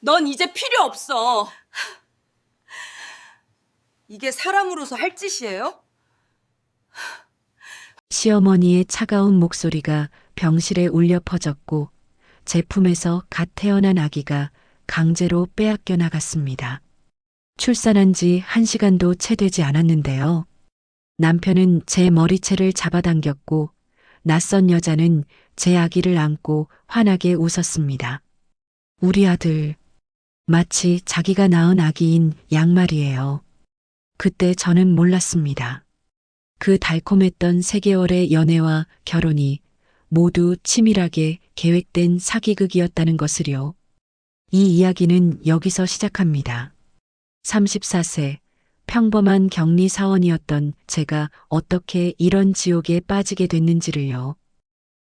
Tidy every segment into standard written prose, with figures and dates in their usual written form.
넌 이제 필요 없어. 이게 사람으로서 할 짓이에요? 시어머니의 차가운 목소리가 병실에 울려 퍼졌고 제 품에서 갓 태어난 아기가 강제로 빼앗겨 나갔습니다. 출산한 지 1시간도 채 되지 않았는데요. 남편은 제 머리채를 잡아당겼고 낯선 여자는 제 아기를 안고 환하게 웃었습니다. 우리 아들, 마치 자기가 낳은 아기인 양말이에요. 그때 저는 몰랐습니다. 그 달콤했던 3개월의 연애와 결혼이 모두 치밀하게 계획된 사기극이었다는 것을요. 이 이야기는 여기서 시작합니다. 34세, 평범한 격리 사원이었던 제가 어떻게 이런 지옥에 빠지게 됐는지를요.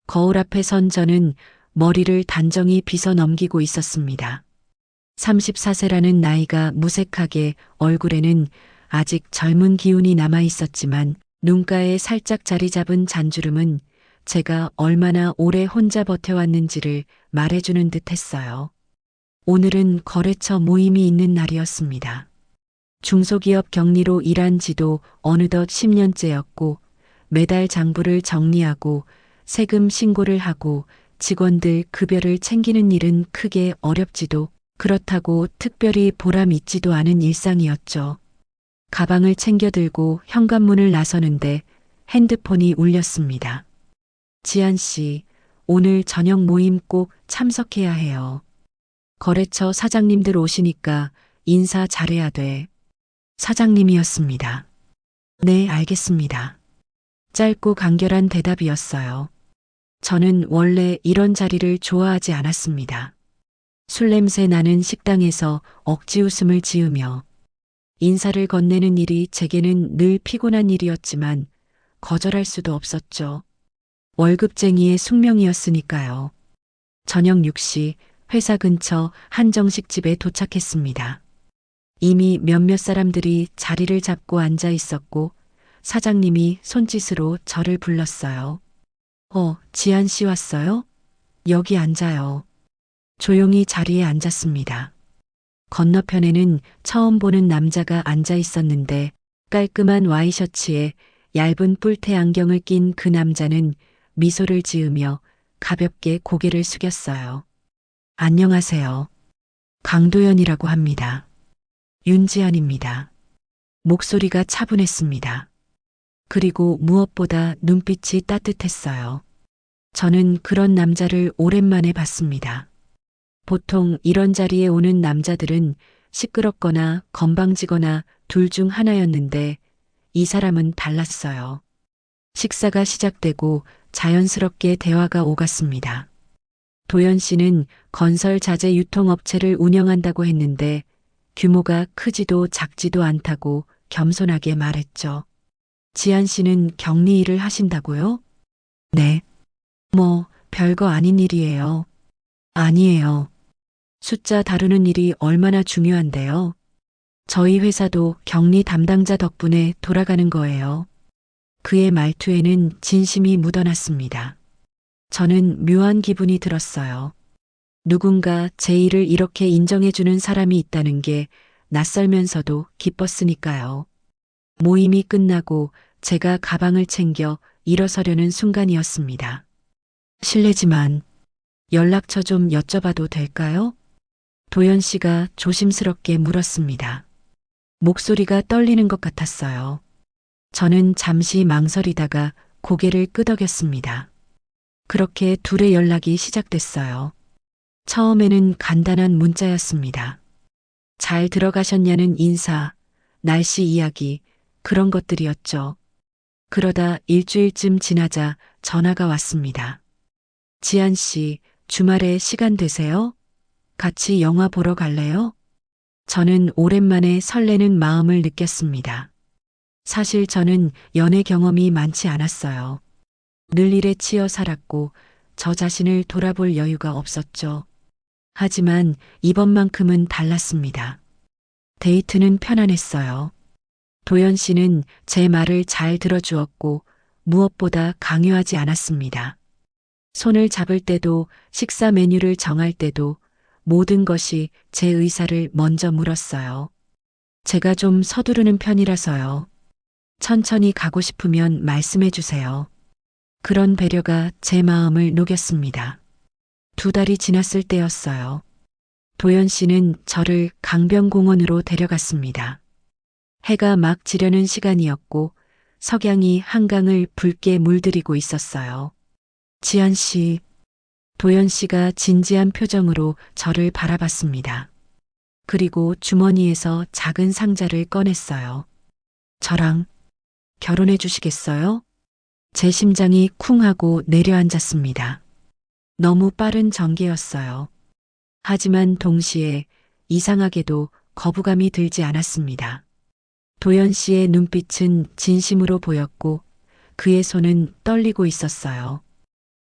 거울 앞에 선 저는 머리를 단정히 빗어 넘기고 있었습니다. 34세라는 나이가 무색하게 얼굴에는 아직 젊은 기운이 남아 있었지만 눈가에 살짝 자리 잡은 잔주름은 제가 얼마나 오래 혼자 버텨왔는지를 말해주는 듯 했어요. 오늘은 거래처 모임이 있는 날이었습니다. 중소기업 격리로 일한 지도 어느덧 10년째였고 매달 장부를 정리하고 세금 신고를 하고 직원들 급여를 챙기는 일은 크게 어렵지도 그렇다고 특별히 보람 있지도 않은 일상이었죠. 가방을 챙겨 들고 현관문을 나서는데 핸드폰이 울렸습니다. 지한 씨, 오늘 저녁 모임 꼭 참석해야 해요. 거래처 사장님들 오시니까 인사 잘해야 돼. 사장님이었습니다. 네, 알겠습니다. 짧고 간결한 대답이었어요. 저는 원래 이런 자리를 좋아하지 않았습니다. 술 냄새 나는 식당에서 억지 웃음을 지으며 인사를 건네는 일이 제게는 늘 피곤한 일이었지만 거절할 수도 없었죠. 월급쟁이의 숙명이었으니까요. 저녁 6시 회사 근처 한정식집에 도착했습니다. 이미 몇몇 사람들이 자리를 잡고 앉아 있었고 사장님이 손짓으로 저를 불렀어요. 지한 씨 왔어요? 여기 앉아요. 조용히 자리에 앉았습니다. 건너편에는 처음 보는 남자가 앉아 있었는데 깔끔한 와이셔츠에 얇은 뿔테 안경을 낀 그 남자는 미소를 지으며 가볍게 고개를 숙였어요. 안녕하세요. 강도연이라고 합니다. 윤지안입니다. 목소리가 차분했습니다. 그리고 무엇보다 눈빛이 따뜻했어요. 저는 그런 남자를 오랜만에 봤습니다. 보통 이런 자리에 오는 남자들은 시끄럽거나 건방지거나 둘 중 하나였는데 이 사람은 달랐어요. 식사가 시작되고 자연스럽게 대화가 오갔습니다. 도연 씨는 건설 자재 유통업체를 운영한다고 했는데 규모가 크지도 작지도 않다고 겸손하게 말했죠. 지한 씨는 격리 일을 하신다고요? 네. 별거 아닌 일이에요. 아니에요. 숫자 다루는 일이 얼마나 중요한데요. 저희 회사도 격리 담당자 덕분에 돌아가는 거예요. 그의 말투에는 진심이 묻어났습니다. 저는 묘한 기분이 들었어요. 누군가 제 일을 이렇게 인정해주는 사람이 있다는 게 낯설면서도 기뻤으니까요. 모임이 끝나고 제가 가방을 챙겨 일어서려는 순간이었습니다. 실례지만 연락처 좀 여쭤봐도 될까요? 도연 씨가 조심스럽게 물었습니다. 목소리가 떨리는 것 같았어요. 저는 잠시 망설이다가 고개를 끄덕였습니다. 그렇게 둘의 연락이 시작됐어요. 처음에는 간단한 문자였습니다. 잘 들어가셨냐는 인사, 날씨 이야기, 그런 것들이었죠. 그러다 일주일쯤 지나자 전화가 왔습니다. 지한 씨, 주말에 시간 되세요? 같이 영화 보러 갈래요? 저는 오랜만에 설레는 마음을 느꼈습니다. 사실 저는 연애 경험이 많지 않았어요. 늘 일에 치여 살았고 저 자신을 돌아볼 여유가 없었죠. 하지만 이번만큼은 달랐습니다. 데이트는 편안했어요. 도연 씨는 제 말을 잘 들어주었고 무엇보다 강요하지 않았습니다. 손을 잡을 때도 식사 메뉴를 정할 때도 모든 것이 제 의사를 먼저 물었어요. 제가 좀 서두르는 편이라서요. 천천히 가고 싶으면 말씀해 주세요. 그런 배려가 제 마음을 녹였습니다. 2달이 지났을 때였어요. 도연 씨는 저를 강변공원으로 데려갔습니다. 해가 막 지려는 시간이었고 석양이 한강을 붉게 물들이고 있었어요. 지한 씨, 도연 씨가 진지한 표정으로 저를 바라봤습니다. 그리고 주머니에서 작은 상자를 꺼냈어요. 저랑 결혼해 주시겠어요? 제 심장이 쿵 하고 내려앉았습니다. 너무 빠른 전개였어요. 하지만 동시에 이상하게도 거부감이 들지 않았습니다. 도연 씨의 눈빛은 진심으로 보였고 그의 손은 떨리고 있었어요.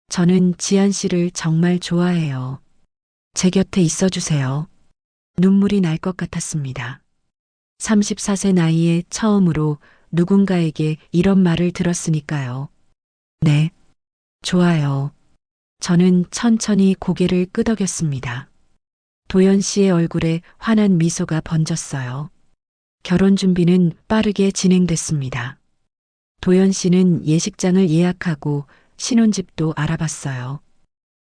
저는 지한 씨를 정말 좋아해요. 제 곁에 있어 주세요. 눈물이 날 것 같았습니다. 34세 나이에 처음으로 누군가에게 이런 말을 들었으니까요. 네, 좋아요. 저는 천천히 고개를 끄덕였습니다. 도연 씨의 얼굴에 환한 미소가 번졌어요. 결혼 준비는 빠르게 진행됐습니다. 도연 씨는 예식장을 예약하고 신혼집도 알아봤어요.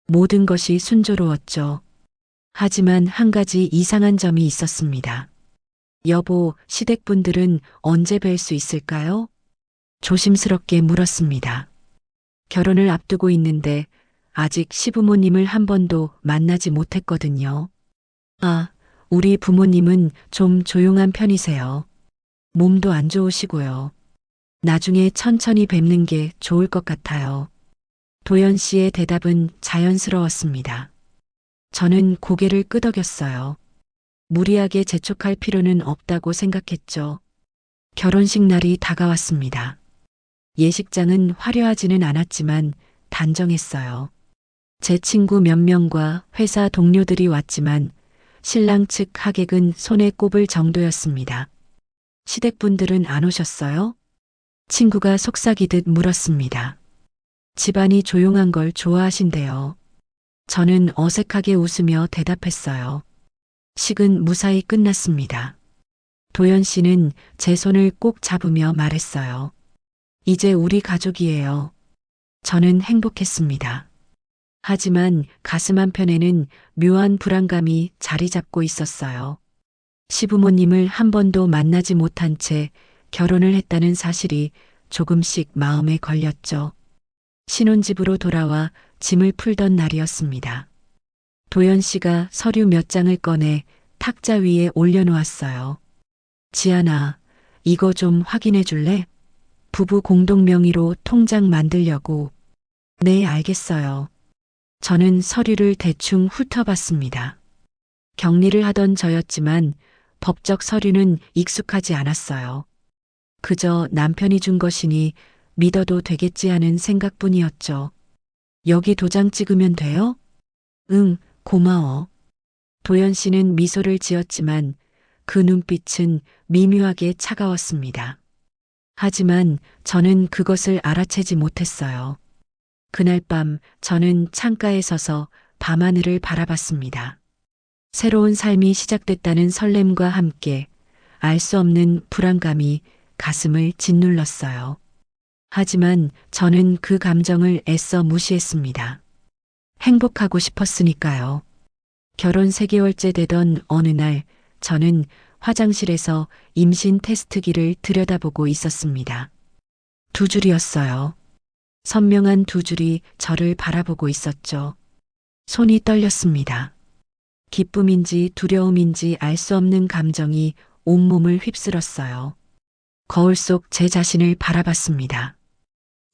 모든 것이 순조로웠죠. 하지만 한 가지 이상한 점이 있었습니다. 여보, 시댁분들은 언제 뵐 수 있을까요? 조심스럽게 물었습니다. 결혼을 앞두고 있는데 아직 시부모님을 한 번도 만나지 못했거든요. 아, 우리 부모님은 좀 조용한 편이세요. 몸도 안 좋으시고요. 나중에 천천히 뵙는 게 좋을 것 같아요. 도연 씨의 대답은 자연스러웠습니다. 저는 고개를 끄덕였어요. 무리하게 재촉할 필요는 없다고 생각했죠. 결혼식 날이 다가왔습니다. 예식장은 화려하지는 않았지만 단정했어요. 제 친구 몇 명과 회사 동료들이 왔지만 신랑 측 하객은 손에 꼽을 정도였습니다. 시댁분들은 안 오셨어요? 친구가 속삭이듯 물었습니다. 집안이 조용한 걸 좋아하신대요. 저는 어색하게 웃으며 대답했어요. 식은 무사히 끝났습니다. 도연 씨는 제 손을 꼭 잡으며 말했어요. 이제 우리 가족이에요. 저는 행복했습니다. 하지만 가슴 한편에는 묘한 불안감이 자리 잡고 있었어요. 시부모님을 한 번도 만나지 못한 채 결혼을 했다는 사실이 조금씩 마음에 걸렸죠. 신혼집으로 돌아와 짐을 풀던 날이었습니다. 도연 씨가 서류 몇 장을 꺼내 탁자 위에 올려놓았어요. 지안아, 이거 좀 확인해 줄래? 부부 공동 명의로 통장 만들려고. 네, 알겠어요. 저는 서류를 대충 훑어봤습니다. 격리를 하던 저였지만 법적 서류는 익숙하지 않았어요. 그저 남편이 준 것이니 믿어도 되겠지 하는 생각뿐이었죠. 여기 도장 찍으면 돼요? 응, 고마워. 도연 씨는 미소를 지었지만 그 눈빛은 미묘하게 차가웠습니다. 하지만 저는 그것을 알아채지 못했어요. 그날 밤 저는 창가에 서서 밤하늘을 바라봤습니다. 새로운 삶이 시작됐다는 설렘과 함께 알 수 없는 불안감이 가슴을 짓눌렀어요. 하지만 저는 그 감정을 애써 무시했습니다. 행복하고 싶었으니까요. 결혼 3개월째 되던 어느 날 저는 화장실에서 임신 테스트기를 들여다보고 있었습니다. 2줄이었어요. 선명한 2줄이 저를 바라보고 있었죠. 손이 떨렸습니다. 기쁨인지 두려움인지 알 수 없는 감정이 온몸을 휩쓸었어요. 거울 속 제 자신을 바라봤습니다.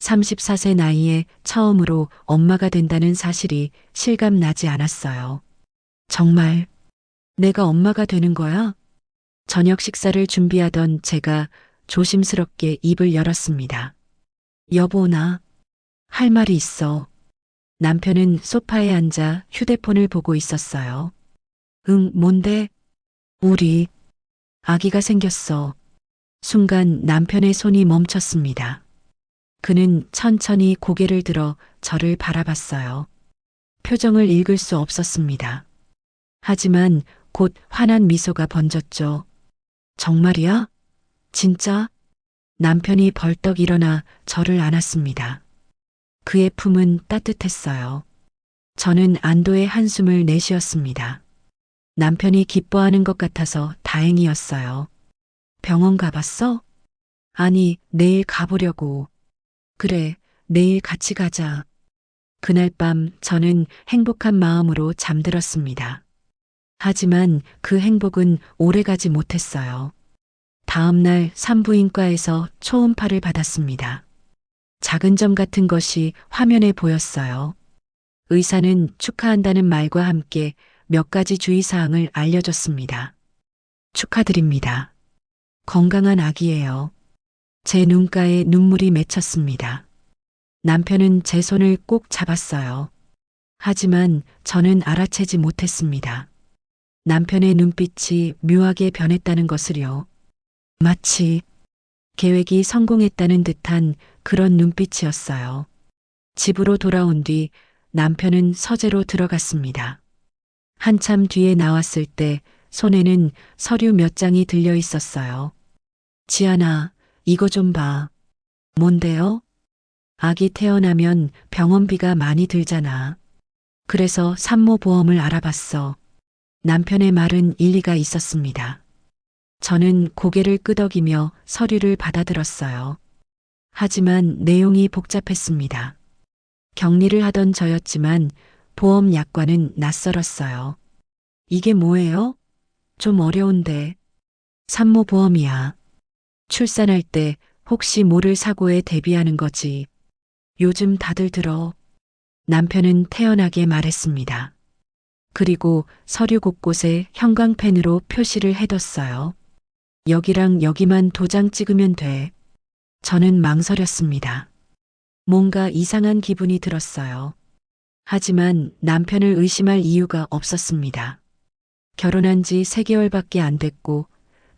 34세 나이에 처음으로 엄마가 된다는 사실이 실감나지 않았어요. 정말 내가 엄마가 되는 거야? 저녁 식사를 준비하던 제가 조심스럽게 입을 열었습니다. 여보, 나 할 말이 있어. 남편은 소파에 앉아 휴대폰을 보고 있었어요. 응, 뭔데? 우리 아기가 생겼어. 순간 남편의 손이 멈췄습니다. 그는 천천히 고개를 들어 저를 바라봤어요. 표정을 읽을 수 없었습니다. 하지만 곧 환한 미소가 번졌죠. 정말이야? 진짜? 남편이 벌떡 일어나 저를 안았습니다. 그의 품은 따뜻했어요. 저는 안도의 한숨을 내쉬었습니다. 남편이 기뻐하는 것 같아서 다행이었어요. 병원 가봤어? 아니, 내일 가보려고. 그래, 내일 같이 가자. 그날 밤 저는 행복한 마음으로 잠들었습니다. 하지만 그 행복은 오래가지 못했어요. 다음 날 산부인과에서 초음파를 받았습니다. 작은 점 같은 것이 화면에 보였어요. 의사는 축하한다는 말과 함께 몇 가지 주의사항을 알려줬습니다. 축하드립니다. 건강한 아기예요. 제 눈가에 눈물이 맺혔습니다. 남편은 제 손을 꼭 잡았어요. 하지만 저는 알아채지 못했습니다. 남편의 눈빛이 묘하게 변했다는 것을요. 마치 계획이 성공했다는 듯한 그런 눈빛이었어요. 집으로 돌아온 뒤 남편은 서재로 들어갔습니다. 한참 뒤에 나왔을 때 손에는 서류 몇 장이 들려 있었어요. 지안아, 이거 좀 봐. 뭔데요? 아기 태어나면 병원비가 많이 들잖아. 그래서 산모보험을 알아봤어. 남편의 말은 일리가 있었습니다. 저는 고개를 끄덕이며 서류를 받아들었어요. 하지만 내용이 복잡했습니다. 격리를 하던 저였지만 보험 약관은 낯설었어요. 이게 뭐예요? 좀 어려운데. 산모보험이야. 출산할 때 혹시 모를 사고에 대비하는 거지. 요즘 다들 들어. 남편은 태연하게 말했습니다. 그리고 서류 곳곳에 형광펜으로 표시를 해뒀어요. 여기랑 여기만 도장 찍으면 돼. 저는 망설였습니다. 뭔가 이상한 기분이 들었어요. 하지만 남편을 의심할 이유가 없었습니다. 결혼한 지 3개월밖에 안 됐고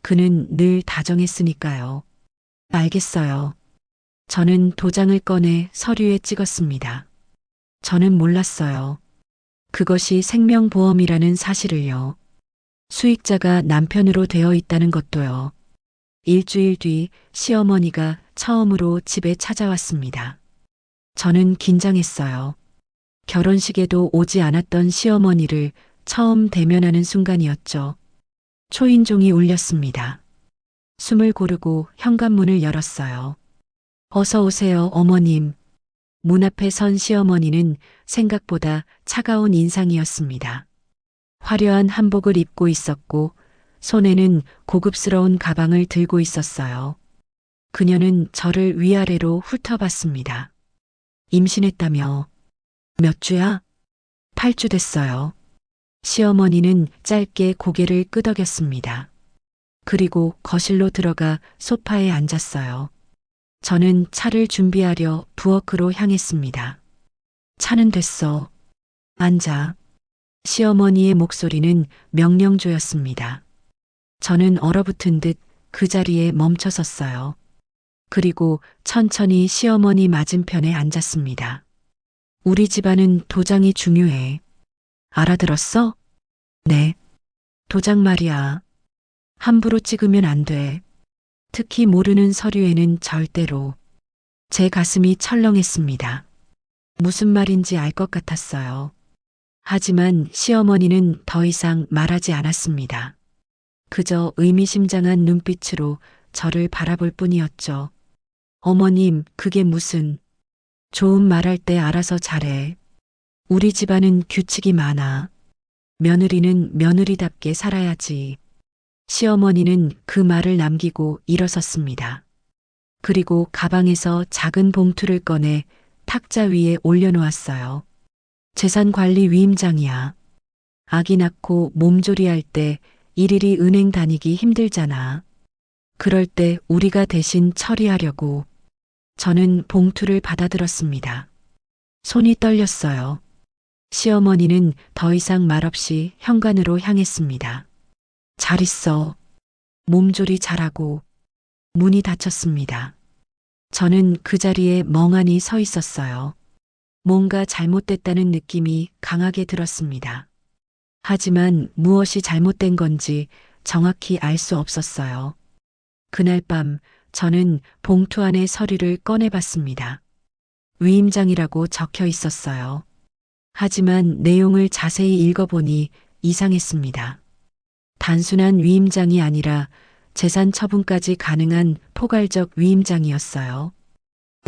그는 늘 다정했으니까요. 알겠어요. 저는 도장을 꺼내 서류에 찍었습니다. 저는 몰랐어요. 그것이 생명보험이라는 사실을요. 수익자가 남편으로 되어 있다는 것도요. 일주일 뒤 시어머니가 처음으로 집에 찾아왔습니다. 저는 긴장했어요. 결혼식에도 오지 않았던 시어머니를 처음 대면하는 순간이었죠. 초인종이 울렸습니다. 숨을 고르고 현관문을 열었어요. 어서 오세요, 어머님. 문 앞에 선 시어머니는 생각보다 차가운 인상이었습니다. 화려한 한복을 입고 있었고 손에는 고급스러운 가방을 들고 있었어요. 그녀는 저를 위아래로 훑어봤습니다. 임신했다며. 몇 주야? 8주 됐어요. 시어머니는 짧게 고개를 끄덕였습니다. 그리고 거실로 들어가 소파에 앉았어요. 저는 차를 준비하려 부엌으로 향했습니다. 차는 됐어. 앉아. 시어머니의 목소리는 명령조였습니다. 저는 얼어붙은 듯 그 자리에 멈춰 섰어요. 그리고 천천히 시어머니 맞은편에 앉았습니다. 우리 집안은 도장이 중요해. 알아들었어? 네. 도장 말이야. 함부로 찍으면 안 돼. 특히 모르는 서류에는 절대로. 제 가슴이 철렁했습니다. 무슨 말인지 알 것 같았어요. 하지만 시어머니는 더 이상 말하지 않았습니다. 그저 의미심장한 눈빛으로 저를 바라볼 뿐이었죠. 어머님, 그게 무슨. 좋은 말할 때 알아서 잘해. 우리 집안은 규칙이 많아. 며느리는 며느리답게 살아야지. 시어머니는 그 말을 남기고 일어섰습니다. 그리고 가방에서 작은 봉투를 꺼내 탁자 위에 올려놓았어요. 재산관리 위임장이야. 아기 낳고 몸조리할 때 일일이 은행 다니기 힘들잖아. 그럴 때 우리가 대신 처리하려고. 저는 봉투를 받아들었습니다. 손이 떨렸어요. 시어머니는 더 이상 말없이 현관으로 향했습니다. 잘 있어. 몸조리 잘하고. 문이 닫혔습니다. 저는 그 자리에 멍하니 서 있었어요. 뭔가 잘못됐다는 느낌이 강하게 들었습니다. 하지만 무엇이 잘못된 건지 정확히 알 수 없었어요. 그날 밤 저는 봉투 안에 서류를 꺼내봤습니다. 위임장이라고 적혀 있었어요. 하지만 내용을 자세히 읽어보니 이상했습니다. 단순한 위임장이 아니라 재산 처분까지 가능한 포괄적 위임장이었어요.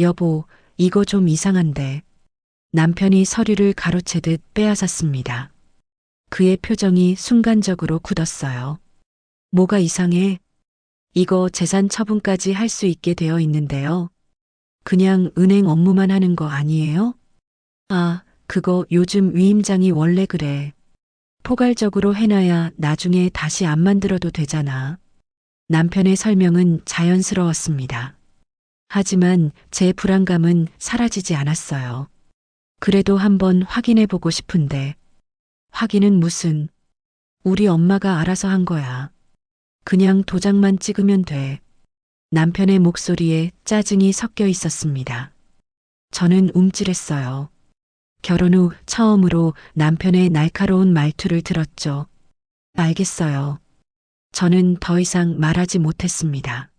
여보, 이거 좀 이상한데. 남편이 서류를 가로채듯 빼앗았습니다. 그의 표정이 순간적으로 굳었어요. 뭐가 이상해? 이거 재산 처분까지 할 수 있게 되어 있는데요. 그냥 은행 업무만 하는 거 아니에요? 아, 그거 요즘 위임장이 원래 그래. 포괄적으로 해놔야 나중에 다시 안 만들어도 되잖아. 남편의 설명은 자연스러웠습니다. 하지만 제 불안감은 사라지지 않았어요. 그래도 한번 확인해 보고 싶은데. 확인은 무슨? 우리 엄마가 알아서 한 거야. 그냥 도장만 찍으면 돼. 남편의 목소리에 짜증이 섞여 있었습니다. 저는 움찔했어요. 결혼 후 처음으로 남편의 날카로운 말투를 들었죠. 알겠어요. 저는 더 이상 말하지 못했습니다.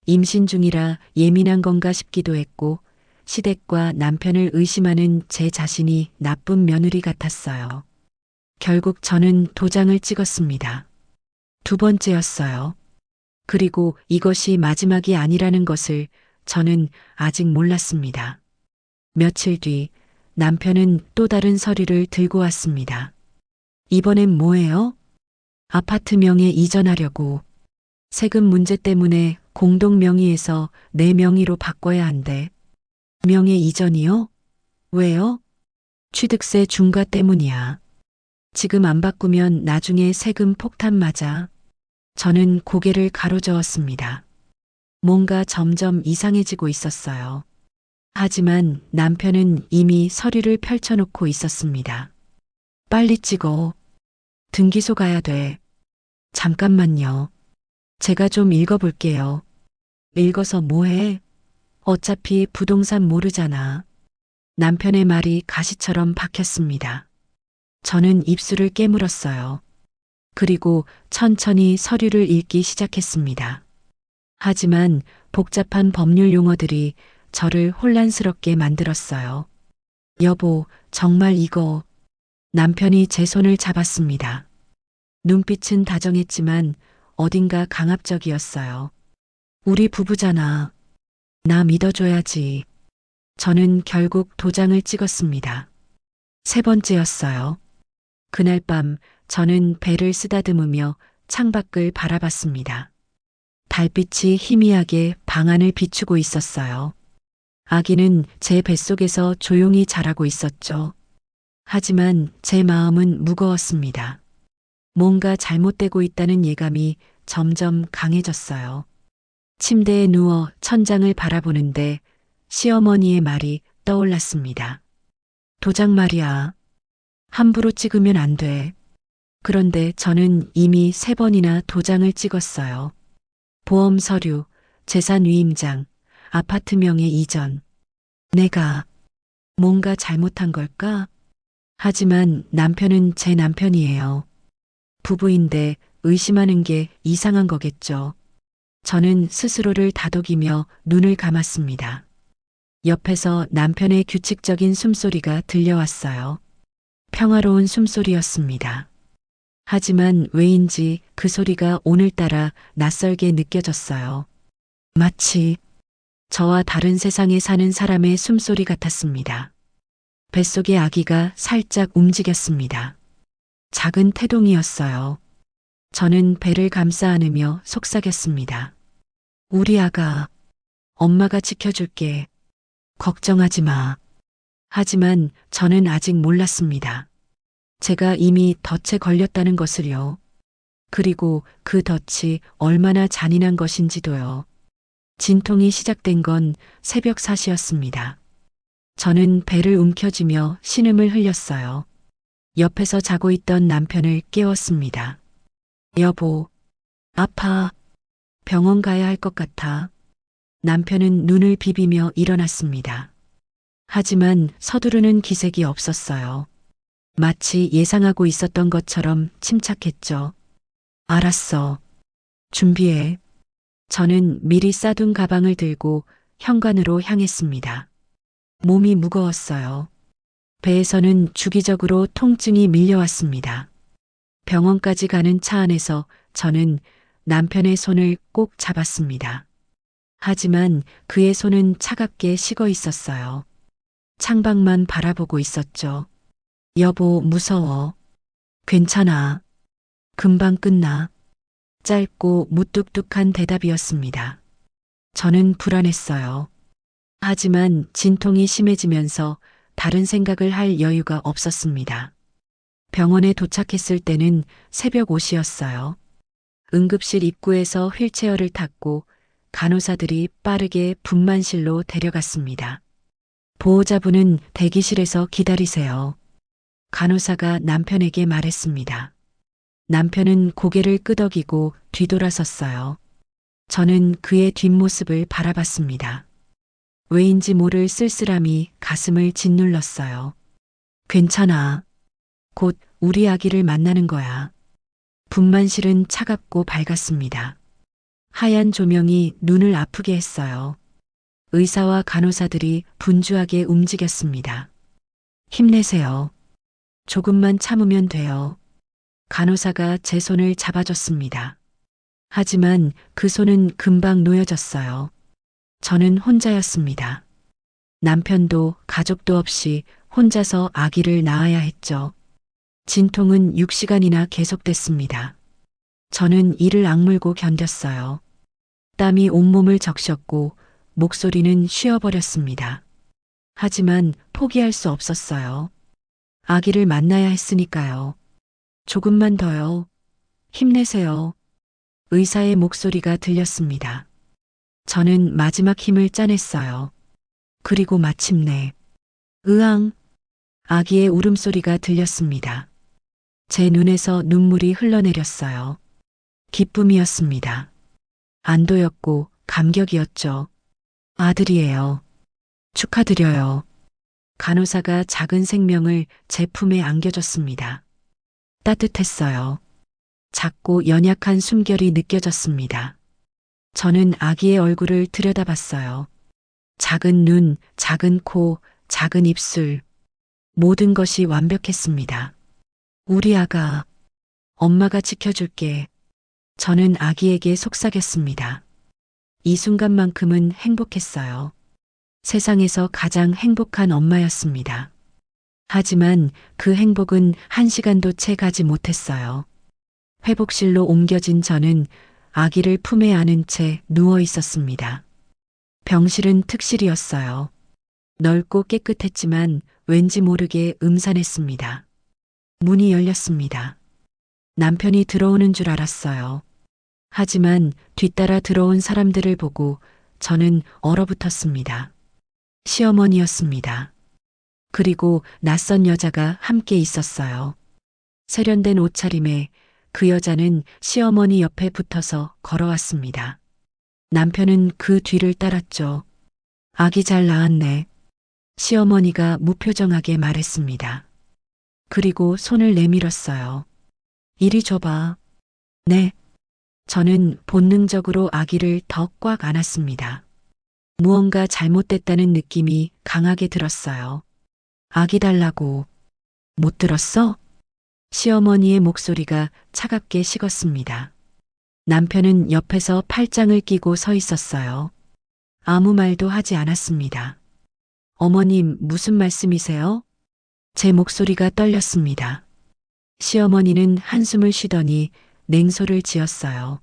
임신 중이라 예민한 건가 싶기도 했고, 시댁과 남편을 의심하는 제 자신이 나쁜 며느리 같았어요. 결국 저는 도장을 찍었습니다. 두 번째였어요. 그리고 이것이 마지막이 아니라는 것을 저는 아직 몰랐습니다. 며칠 뒤 남편은 또 다른 서류를 들고 왔습니다. 이번엔 뭐예요? 아파트 명에 이전하려고. 세금 문제 때문에 공동 명의에서 내 명의로 바꿔야 한대. 명예 이전이요? 왜요? 취득세 중과 때문이야. 지금 안 바꾸면 나중에 세금 폭탄 맞아. 저는 고개를 가로저었습니다. 뭔가 점점 이상해지고 있었어요. 하지만 남편은 이미 서류를 펼쳐놓고 있었습니다. 빨리 찍어. 등기소 가야 돼. 잠깐만요. 제가 좀 읽어볼게요. 읽어서 뭐해? 어차피 부동산 모르잖아. 남편의 말이 가시처럼 박혔습니다. 저는 입술을 깨물었어요. 그리고 천천히 서류를 읽기 시작했습니다. 하지만 복잡한 법률 용어들이 저를 혼란스럽게 만들었어요. 여보, 정말 이거. 남편이 제 손을 잡았습니다. 눈빛은 다정했지만 어딘가 강압적이었어요. 우리 부부잖아. 나 믿어줘야지. 저는 결국 도장을 찍었습니다. 세 번째였어요. 그날 밤 저는 배를 쓰다듬으며 창밖을 바라봤습니다. 달빛이 희미하게 방 안을 비추고 있었어요. 아기는 제 뱃속에서 조용히 자라고 있었죠. 하지만 제 마음은 무거웠습니다. 뭔가 잘못되고 있다는 예감이 점점 강해졌어요. 침대에 누워 천장을 바라보는데 시어머니의 말이 떠올랐습니다. 도장 말이야. 함부로 찍으면 안 돼. 그런데 저는 이미 3번이나 도장을 찍었어요. 보험 서류, 재산 위임장, 아파트 명의 이전. 내가 뭔가 잘못한 걸까? 하지만 남편은 제 남편이에요. 부부인데 의심하는 게 이상한 거겠죠. 저는 스스로를 다독이며 눈을 감았습니다. 옆에서 남편의 규칙적인 숨소리가 들려왔어요. 평화로운 숨소리였습니다. 하지만 왜인지 그 소리가 오늘따라 낯설게 느껴졌어요. 마치 저와 다른 세상에 사는 사람의 숨소리 같았습니다. 뱃속의 아기가 살짝 움직였습니다. 작은 태동이었어요. 저는 배를 감싸 안으며 속삭였습니다. 우리 아가, 엄마가 지켜줄게. 걱정하지 마. 하지만 저는 아직 몰랐습니다. 제가 이미 덫에 걸렸다는 것을요. 그리고 그 덫이 얼마나 잔인한 것인지도요. 진통이 시작된 건 새벽 4시였습니다. 저는 배를 움켜쥐며 신음을 흘렸어요. 옆에서 자고 있던 남편을 깨웠습니다. 여보, 아파. 병원 가야 할 것 같아. 남편은 눈을 비비며 일어났습니다. 하지만 서두르는 기색이 없었어요. 마치 예상하고 있었던 것처럼 침착했죠. 알았어. 준비해. 저는 미리 싸둔 가방을 들고 현관으로 향했습니다. 몸이 무거웠어요. 배에서는 주기적으로 통증이 밀려왔습니다. 병원까지 가는 차 안에서 저는 남편의 손을 꼭 잡았습니다. 하지만 그의 손은 차갑게 식어 있었어요. 창밖만 바라보고 있었죠. 여보, 무서워. 괜찮아. 금방 끝나. 짧고 무뚝뚝한 대답이었습니다. 저는 불안했어요. 하지만 진통이 심해지면서 다른 생각을 할 여유가 없었습니다. 병원에 도착했을 때는 새벽 5시였어요. 응급실 입구에서 휠체어를 탔고 간호사들이 빠르게 분만실로 데려갔습니다. 보호자분은 대기실에서 기다리세요. 간호사가 남편에게 말했습니다. 남편은 고개를 끄덕이고 뒤돌아섰어요. 저는 그의 뒷모습을 바라봤습니다. 왜인지 모를 쓸쓸함이 가슴을 짓눌렀어요. 괜찮아. 곧 우리 아기를 만나는 거야. 분만실은 차갑고 밝았습니다. 하얀 조명이 눈을 아프게 했어요. 의사와 간호사들이 분주하게 움직였습니다. 힘내세요. 조금만 참으면 돼요. 간호사가 제 손을 잡아줬습니다. 하지만 그 손은 금방 놓여졌어요. 저는 혼자였습니다. 남편도 가족도 없이 혼자서 아기를 낳아야 했죠. 진통은 6시간이나 계속됐습니다. 저는 이를 악물고 견뎠어요. 땀이 온몸을 적셨고 목소리는 쉬어버렸습니다. 하지만 포기할 수 없었어요. 아기를 만나야 했으니까요. 조금만 더요. 힘내세요. 의사의 목소리가 들렸습니다. 저는 마지막 힘을 짜냈어요. 그리고 마침내 으앙! 아기의 울음소리가 들렸습니다. 제 눈에서 눈물이 흘러내렸어요. 기쁨이었습니다. 안도였고 감격이었죠. 아들이에요. 축하드려요. 간호사가 작은 생명을 제 품에 안겨줬습니다. 따뜻했어요. 작고 연약한 숨결이 느껴졌습니다. 저는 아기의 얼굴을 들여다봤어요. 작은 눈, 작은 코, 작은 입술. 모든 것이 완벽했습니다. 우리 아가, 엄마가 지켜줄게. 저는 아기에게 속삭였습니다. 이 순간만큼은 행복했어요. 세상에서 가장 행복한 엄마였습니다. 하지만 그 행복은 1시간도 채 가지 못했어요. 회복실로 옮겨진 저는 아기를 품에 안은 채 누워 있었습니다. 병실은 특실이었어요. 넓고 깨끗했지만 왠지 모르게 음산했습니다. 문이 열렸습니다. 남편이 들어오는 줄 알았어요. 하지만 뒤따라 들어온 사람들을 보고 저는 얼어붙었습니다. 시어머니였습니다. 그리고 낯선 여자가 함께 있었어요. 세련된 옷차림에 그 여자는 시어머니 옆에 붙어서 걸어왔습니다. 남편은 그 뒤를 따랐죠. 아기 잘 낳았네. 시어머니가 무표정하게 말했습니다. 그리고 손을 내밀었어요. 이리 줘봐. 네. 저는 본능적으로 아기를 더 꽉 안았습니다. 무언가 잘못됐다는 느낌이 강하게 들었어요. 아기 달라고. 못 들었어? 시어머니의 목소리가 차갑게 식었습니다. 남편은 옆에서 팔짱을 끼고 서 있었어요. 아무 말도 하지 않았습니다. 어머님, 무슨 말씀이세요? 제 목소리가 떨렸습니다. 시어머니는 한숨을 쉬더니 냉소를 지었어요.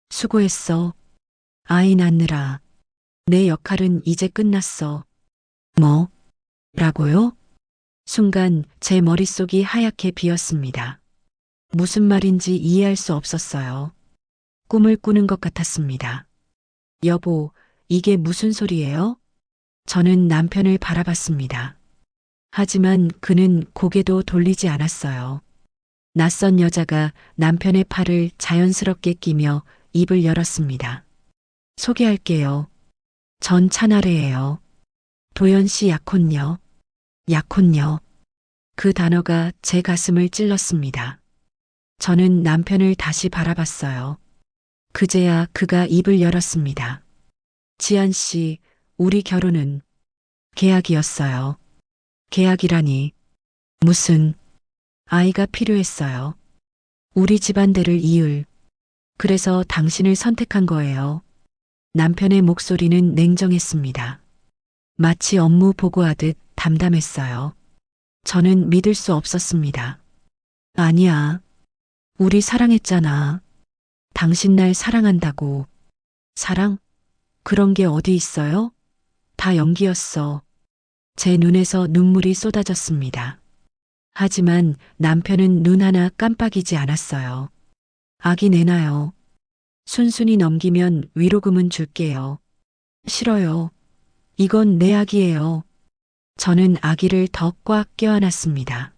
수고했어. 아이 낳느라. 내 역할은 이제 끝났어. 뭐? 라고요? 순간 제 머릿속이 하얗게 비었습니다. 무슨 말인지 이해할 수 없었어요. 꿈을 꾸는 것 같았습니다. 여보, 이게 무슨 소리예요? 저는 남편을 바라봤습니다. 하지만 그는 고개도 돌리지 않았어요. 낯선 여자가 남편의 팔을 자연스럽게 끼며 입을 열었습니다. 소개할게요. 전 차나래예요. 도연 씨 약혼녀. 약혼녀. 그 단어가 제 가슴을 찔렀습니다. 저는 남편을 다시 바라봤어요. 그제야 그가 입을 열었습니다. 지한 씨, 우리 결혼은 계약이었어요. 계약이라니. 무슨 아이가 필요했어요. 우리 집안대를 이을. 그래서 당신을 선택한 거예요. 남편의 목소리는 냉정했습니다. 마치 업무 보고하듯 담담했어요. 저는 믿을 수 없었습니다. 아니야. 우리 사랑했잖아. 당신 날 사랑한다고. 사랑? 그런 게 어디 있어요? 다 연기였어. 제 눈에서 눈물이 쏟아졌습니다. 하지만 남편은 눈 하나 깜빡이지 않았어요. 아기 내놔요. 순순히 넘기면 위로금은 줄게요. 싫어요. 이건 내 아기예요. 저는 아기를 더 꽉 껴안았습니다.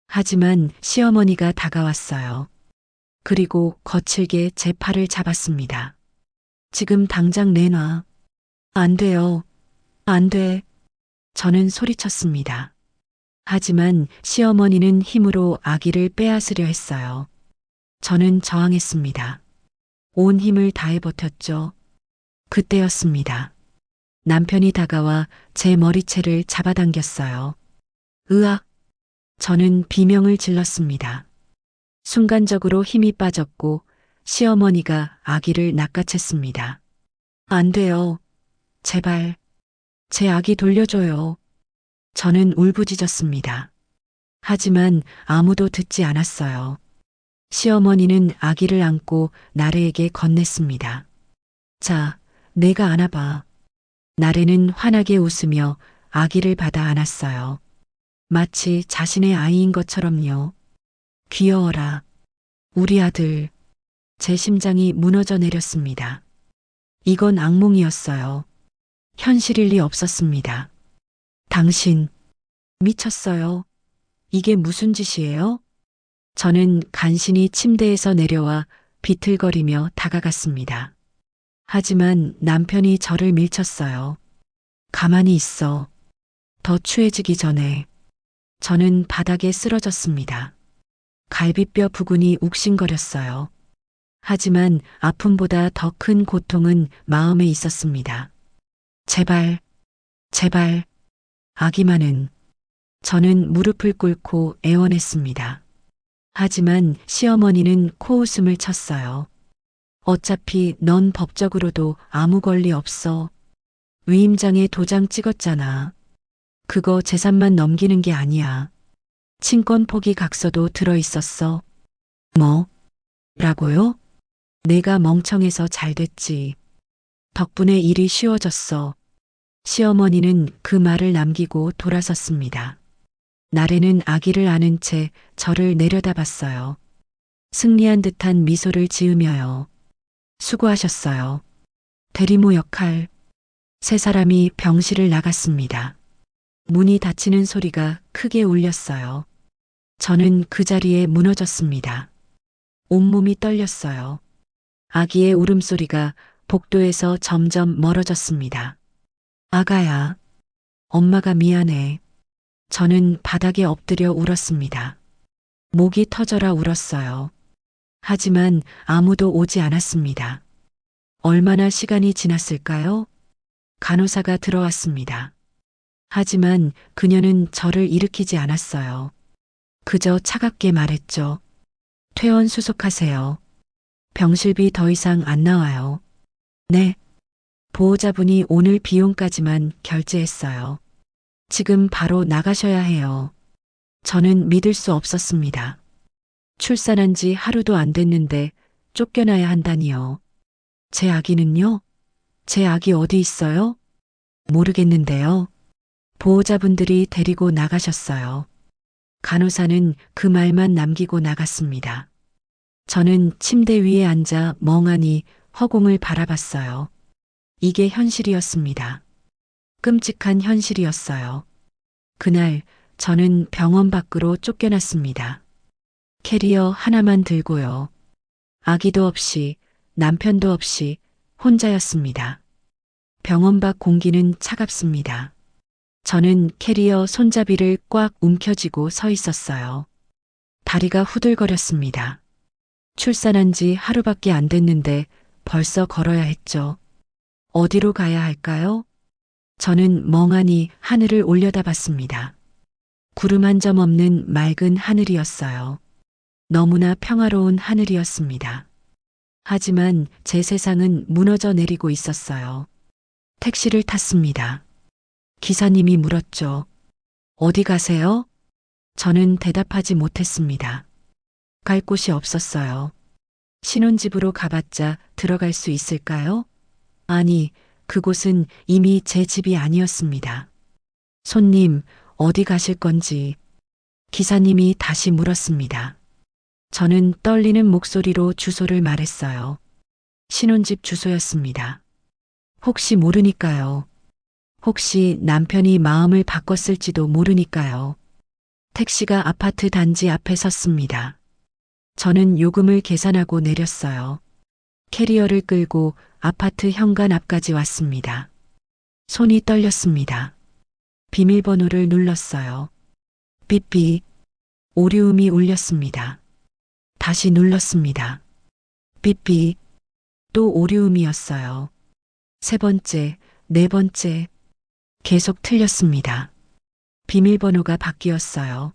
하지만 시어머니가 다가왔어요. 그리고 거칠게 제 팔을 잡았습니다. 지금 당장 내놔. 안 돼요. 안 돼. 저는 소리쳤습니다. 하지만 시어머니는 힘으로 아기를 빼앗으려 했어요. 저는 저항했습니다. 온 힘을 다해 버텼죠. 그때였습니다. 남편이 다가와 제 머리채를 잡아당겼어요. 으악! 저는 비명을 질렀습니다. 순간적으로 힘이 빠졌고 시어머니가 아기를 낚아챘습니다. 안 돼요. 제발. 제 아기 돌려줘요. 저는 울부짖었습니다. 하지만 아무도 듣지 않았어요. 시어머니는 아기를 안고 나래에게 건넸습니다. 자, 내가 안아봐. 나래는 환하게 웃으며 아기를 받아 안았어요. 마치 자신의 아이인 것처럼요. 귀여워라. 우리 아들. 제 심장이 무너져 내렸습니다. 이건 악몽이었어요. 현실일 리 없었습니다. 당신, 미쳤어요. 이게 무슨 짓이에요? 저는 간신히 침대에서 내려와 비틀거리며 다가갔습니다. 하지만 남편이 저를 밀쳤어요. 가만히 있어. 더 추해지기 전에. 저는 바닥에 쓰러졌습니다. 갈비뼈 부근이 욱신거렸어요. 하지만 아픔보다 더 큰 고통은 마음에 있었습니다. 제발, 제발, 아기만은. 저는 무릎을 꿇고 애원했습니다. 하지만 시어머니는 코웃음을 쳤어요. 어차피 넌 법적으로도 아무 권리 없어. 위임장에 도장 찍었잖아. 그거 재산만 넘기는 게 아니야. 친권 포기 각서도 들어 있었어. 뭐? 라고요? 내가 멍청해서 잘 됐지. 덕분에 일이 쉬워졌어. 시어머니는 그 말을 남기고 돌아섰습니다. 나래는 아기를 안은 채 저를 내려다봤어요. 승리한 듯한 미소를 지으며요. 수고하셨어요. 대리모 역할. 세 사람이 병실을 나갔습니다. 문이 닫히는 소리가 크게 울렸어요. 저는 그 자리에 무너졌습니다. 온몸이 떨렸어요. 아기의 울음소리가 복도에서 점점 멀어졌습니다. 아가야, 엄마가 미안해. 저는 바닥에 엎드려 울었습니다. 목이 터져라 울었어요. 하지만 아무도 오지 않았습니다. 얼마나 시간이 지났을까요? 간호사가 들어왔습니다. 하지만 그녀는 저를 일으키지 않았어요. 그저 차갑게 말했죠. 퇴원 수속하세요. 병실비 더 이상 안 나와요. 네. 보호자분이 오늘 비용까지만 결제했어요. 지금 바로 나가셔야 해요. 저는 믿을 수 없었습니다. 출산한 지 하루도 안 됐는데 쫓겨나야 한다니요. 제 아기는요? 제 아기 어디 있어요? 모르겠는데요. 보호자분들이 데리고 나가셨어요. 간호사는 그 말만 남기고 나갔습니다. 저는 침대 위에 앉아 멍하니 허공을 바라봤어요. 이게 현실이었습니다. 끔찍한 현실이었어요. 그날 저는 병원 밖으로 쫓겨났습니다. 캐리어 하나만 들고요. 아기도 없이 남편도 없이 혼자였습니다. 병원 밖 공기는 차갑습니다. 저는 캐리어 손잡이를 꽉 움켜쥐고 서 있었어요. 다리가 후들거렸습니다. 출산한 지 하루밖에 안 됐는데 벌써 걸어야 했죠. 어디로 가야 할까요? 저는 멍하니 하늘을 올려다봤습니다. 구름 한 점 없는 맑은 하늘이었어요. 너무나 평화로운 하늘이었습니다. 하지만 제 세상은 무너져 내리고 있었어요. 택시를 탔습니다. 기사님이 물었죠. 어디 가세요? 저는 대답하지 못했습니다. 갈 곳이 없었어요. 신혼집으로 가봤자 들어갈 수 있을까요? 아니, 그곳은 이미 제 집이 아니었습니다. 손님, 어디 가실 건지 기사님이 다시 물었습니다. 저는 떨리는 목소리로 주소를 말했어요. 신혼집 주소였습니다. 혹시 모르니까요. 혹시 남편이 마음을 바꿨을지도 모르니까요. 택시가 아파트 단지 앞에 섰습니다. 저는 요금을 계산하고 내렸어요. 캐리어를 끌고 아파트 현관 앞까지 왔습니다. 손이 떨렸습니다. 비밀번호를 눌렀어요. 삐삐. 오류음이 울렸습니다. 다시 눌렀습니다. 삐삐. 또 오류음이었어요. 세 번째, 네 번째. 계속 틀렸습니다. 비밀번호가 바뀌었어요.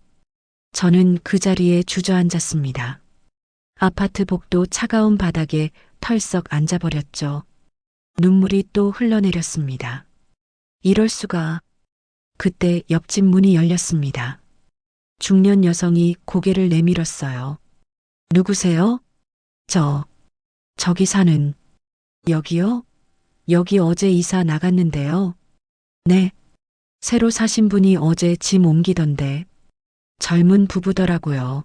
저는 그 자리에 주저앉았습니다. 아파트 복도 차가운 바닥에 털썩 앉아버렸죠. 눈물이 또 흘러내렸습니다. 이럴 수가. 그때 옆집 문이 열렸습니다. 중년 여성이 고개를 내밀었어요. 누구세요? 저기 사는. 여기요? 여기 어제 이사 나갔는데요. 네. 새로 사신 분이 어제 짐 옮기던데. 젊은 부부더라고요.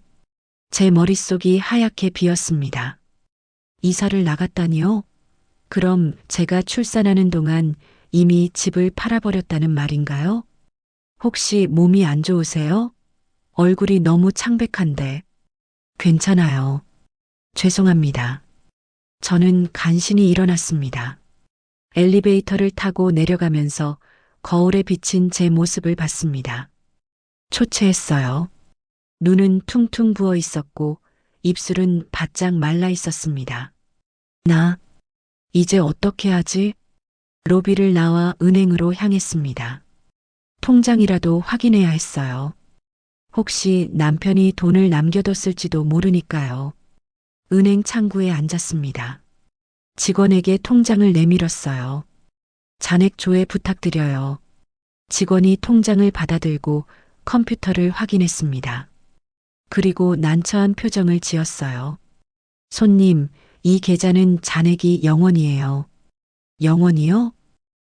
제 머릿속이 하얗게 비었습니다. 이사를 나갔다니요? 그럼 제가 출산하는 동안 이미 집을 팔아버렸다는 말인가요? 혹시 몸이 안 좋으세요? 얼굴이 너무 창백한데. 괜찮아요. 죄송합니다. 저는 간신히 일어났습니다. 엘리베이터를 타고 내려가면서 거울에 비친 제 모습을 봤습니다. 초췌했어요. 눈은 퉁퉁 부어 있었고 입술은 바짝 말라 있었습니다. 나 이제 어떻게 하지? 로비를 나와 은행으로 향했습니다. 통장이라도 확인해야 했어요. 혹시 남편이 돈을 남겨뒀을지도 모르니까요. 은행 창구에 앉았습니다. 직원에게 통장을 내밀었어요. 잔액 조회 부탁드려요. 직원이 통장을 받아들고 컴퓨터를 확인했습니다. 그리고 난처한 표정을 지었어요. 손님, 이 계좌는 잔액이 0원이에요. 0원이요?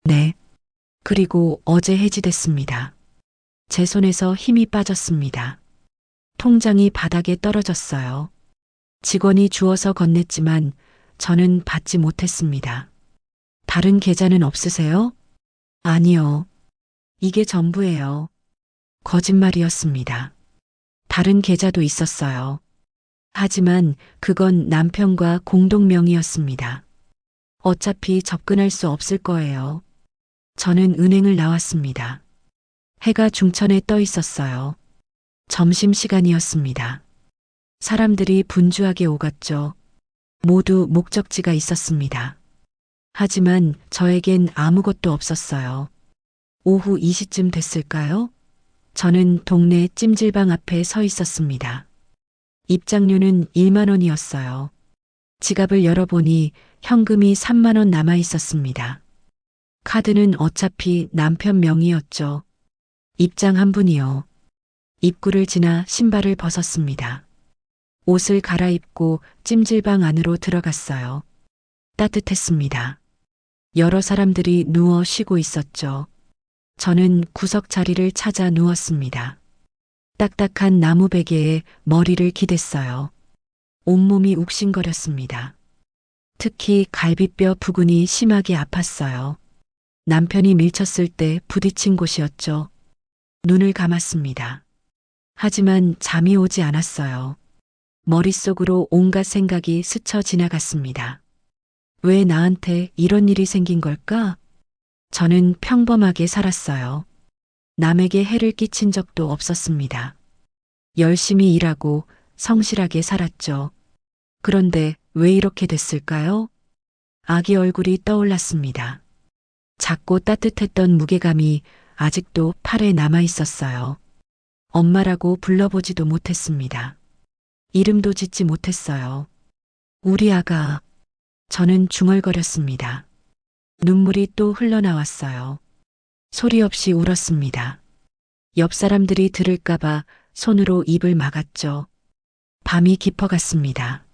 네. 그리고 어제 해지됐습니다. 제 손에서 힘이 빠졌습니다. 통장이 바닥에 떨어졌어요. 직원이 주워서 건넸지만 저는 받지 못했습니다. 다른 계좌는 없으세요? 아니요. 이게 전부예요. 거짓말이었습니다. 다른 계좌도 있었어요. 하지만 그건 남편과 공동명의였습니다. 어차피 접근할 수 없을 거예요. 저는 은행을 나왔습니다. 해가 중천에 떠 있었어요. 점심시간이었습니다. 사람들이 분주하게 오갔죠. 모두 목적지가 있었습니다. 하지만 저에겐 아무것도 없었어요. 오후 2시쯤 됐을까요? 저는 동네 찜질방 앞에 서 있었습니다. 입장료는 1만 원이었어요. 지갑을 열어보니 현금이 3만 원 남아 있었습니다. 카드는 어차피 남편 명의였죠. 입장 한 분이요. 입구를 지나 신발을 벗었습니다. 옷을 갈아입고 찜질방 안으로 들어갔어요. 따뜻했습니다. 여러 사람들이 누워 쉬고 있었죠. 저는 구석 자리를 찾아 누웠습니다. 딱딱한 나무 베개에 머리를 기댔어요. 온몸이 욱신거렸습니다. 특히 갈비뼈 부근이 심하게 아팠어요. 남편이 밀쳤을 때 부딪힌 곳이었죠. 눈을 감았습니다. 하지만 잠이 오지 않았어요. 머릿속으로 온갖 생각이 스쳐 지나갔습니다. 왜 나한테 이런 일이 생긴 걸까? 저는 평범하게 살았어요. 남에게 해를 끼친 적도 없었습니다. 열심히 일하고 성실하게 살았죠. 그런데 왜 이렇게 됐을까요? 아기 얼굴이 떠올랐습니다. 작고 따뜻했던 무게감이 아직도 팔에 남아 있었어요. 엄마라고 불러보지도 못했습니다. 이름도 짓지 못했어요. 우리 아가. 저는 중얼거렸습니다. 눈물이 또 흘러나왔어요. 소리 없이 울었습니다. 옆 사람들이 들을까봐 손으로 입을 막았죠. 밤이 깊어갔습니다.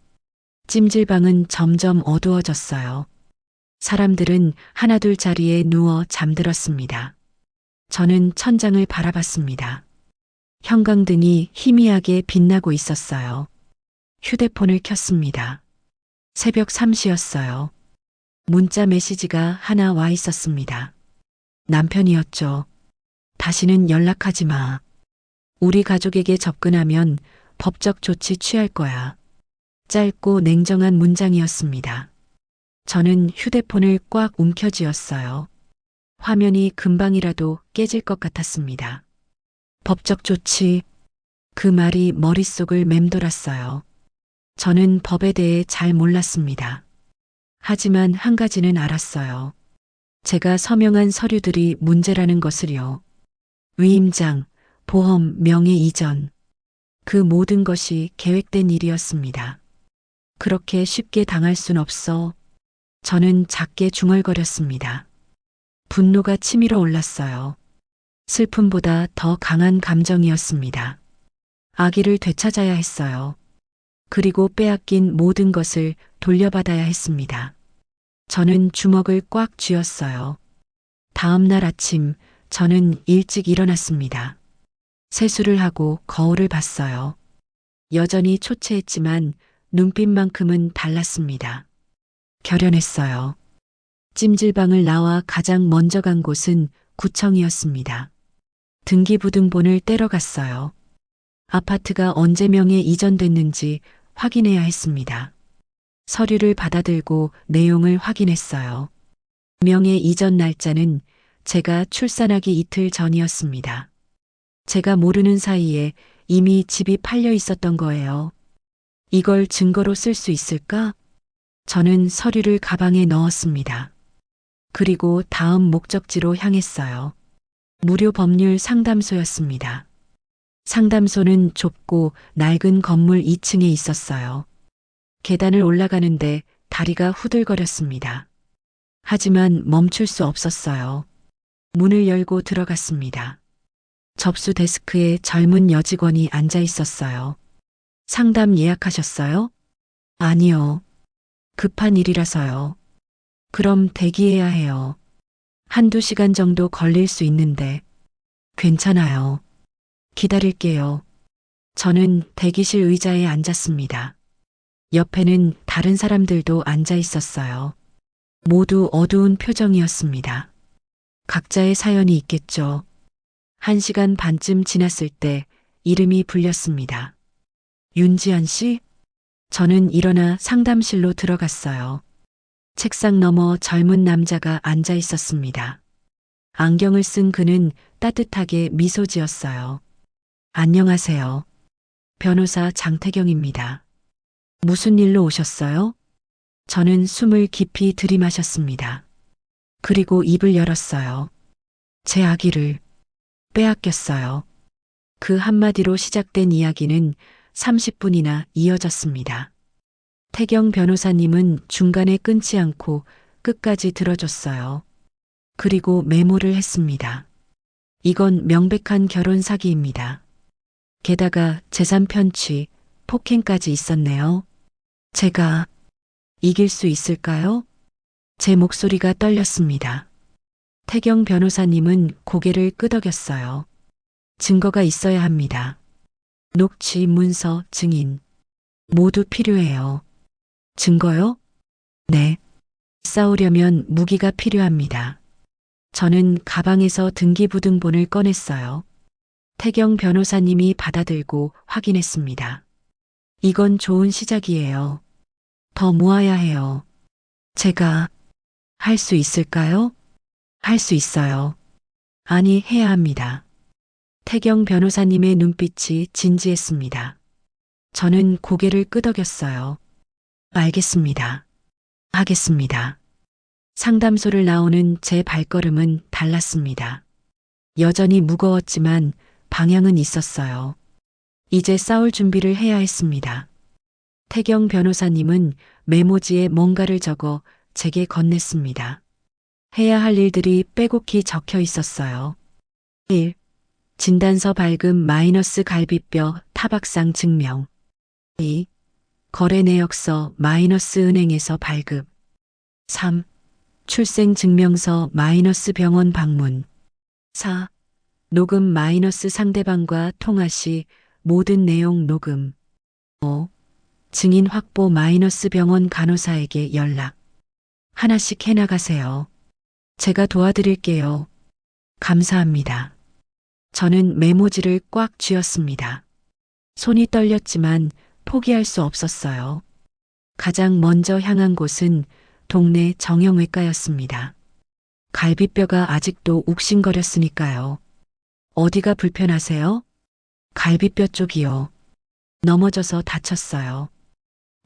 찜질방은 점점 어두워졌어요. 사람들은 하나둘 자리에 누워 잠들었습니다. 저는 천장을 바라봤습니다. 형광등이 희미하게 빛나고 있었어요. 휴대폰을 켰습니다. 새벽 3시였어요. 문자 메시지가 하나 와 있었습니다. 남편이었죠. 다시는 연락하지 마. 우리 가족에게 접근하면 법적 조치 취할 거야. 짧고 냉정한 문장이었습니다. 저는 휴대폰을 꽉 움켜쥐었어요. 화면이 금방이라도 깨질 것 같았습니다. 법적 조치. 그 말이 머릿속을 맴돌았어요. 저는 법에 대해 잘 몰랐습니다. 하지만 한 가지는 알았어요. 제가 서명한 서류들이 문제라는 것을요. 위임장, 보험, 명의 이전. 그 모든 것이 계획된 일이었습니다. 그렇게 쉽게 당할 순 없어. 저는 작게 중얼거렸습니다. 분노가 치밀어 올랐어요. 슬픔보다 더 강한 감정이었습니다. 아기를 되찾아야 했어요. 그리고 빼앗긴 모든 것을 돌려받아야 했습니다. 저는 주먹을 꽉 쥐었어요. 다음 날 아침 저는 일찍 일어났습니다. 세수를 하고 거울을 봤어요. 여전히 초췌했지만 눈빛만큼은 달랐습니다. 결연했어요. 찜질방을 나와 가장 먼저 간 곳은 구청이었습니다. 등기부등본을 떼러 갔어요. 아파트가 언제 명에 이전됐는지 확인해야 했습니다. 서류를 받아들고 내용을 확인했어요. 명의 이전 날짜는 제가 출산하기 이틀 전이었습니다. 제가 모르는 사이에 이미 집이 팔려 있었던 거예요. 이걸 증거로 쓸 수 있을까? 저는 서류를 가방에 넣었습니다. 그리고 다음 목적지로 향했어요. 무료 법률 상담소였습니다. 상담소는 좁고 낡은 건물 2층에 있었어요. 계단을 올라가는데 다리가 후들거렸습니다. 하지만 멈출 수 없었어요. 문을 열고 들어갔습니다. 접수 데스크에 젊은 여직원이 앉아 있었어요. 상담 예약하셨어요? 아니요. 급한 일이라서요. 그럼 대기해야 해요. 한두 시간 정도 걸릴 수 있는데. 괜찮아요. 기다릴게요. 저는 대기실 의자에 앉았습니다. 옆에는 다른 사람들도 앉아 있었어요. 모두 어두운 표정이었습니다. 각자의 사연이 있겠죠. 1시간 반쯤 지났을 때 이름이 불렸습니다. 윤지연 씨? 저는 일어나 상담실로 들어갔어요. 책상 너머 젊은 남자가 앉아 있었습니다. 안경을 쓴 그는 따뜻하게 미소 지었어요. 안녕하세요. 변호사 장태경입니다. 무슨 일로 오셨어요? 저는 숨을 깊이 들이마셨습니다. 그리고 입을 열었어요. 제 아기를 빼앗겼어요. 그 한마디로 시작된 이야기는 30분이나 이어졌습니다. 태경 변호사님은 중간에 끊지 않고 끝까지 들어줬어요. 그리고 메모를 했습니다. 이건 명백한 결혼 사기입니다. 게다가 재산 편취, 폭행까지 있었네요. 제가 이길 수 있을까요? 제 목소리가 떨렸습니다. 태경 변호사님은 고개를 끄덕였어요. 증거가 있어야 합니다. 녹취, 문서, 증인. 모두 필요해요. 증거요? 네. 싸우려면 무기가 필요합니다. 저는 가방에서 등기부등본을 꺼냈어요. 태경 변호사님이 받아들고 확인했습니다. 이건 좋은 시작이에요. 더 모아야 해요. 제가 할 수 있을까요? 할 수 있어요. 아니, 해야 합니다. 태경 변호사님의 눈빛이 진지했습니다. 저는 고개를 끄덕였어요. 알겠습니다. 하겠습니다. 상담소를 나오는 제 발걸음은 달랐습니다. 여전히 무거웠지만 방향은 있었어요. 이제 싸울 준비를 해야 했습니다. 태경 변호사님은 메모지에 뭔가를 적어 제게 건넸습니다. 해야 할 일들이 빼곡히 적혀 있었어요. 1. 진단서 발급 마이너스 갈비뼈 타박상 증명. 2. 거래 내역서 마이너스 은행에서 발급. 3. 출생 증명서 마이너스 병원 방문. 4. 녹음 마이너스 상대방과 통화 시 모든 내용 녹음. 5. 증인 확보 마이너스 병원 간호사에게 연락. 하나씩 해나가세요. 제가 도와드릴게요. 감사합니다. 저는 메모지를 꽉 쥐었습니다. 손이 떨렸지만 포기할 수 없었어요. 가장 먼저 향한 곳은 동네 정형외과였습니다. 갈비뼈가 아직도 욱신거렸으니까요. 어디가 불편하세요? 갈비뼈 쪽이요. 넘어져서 다쳤어요.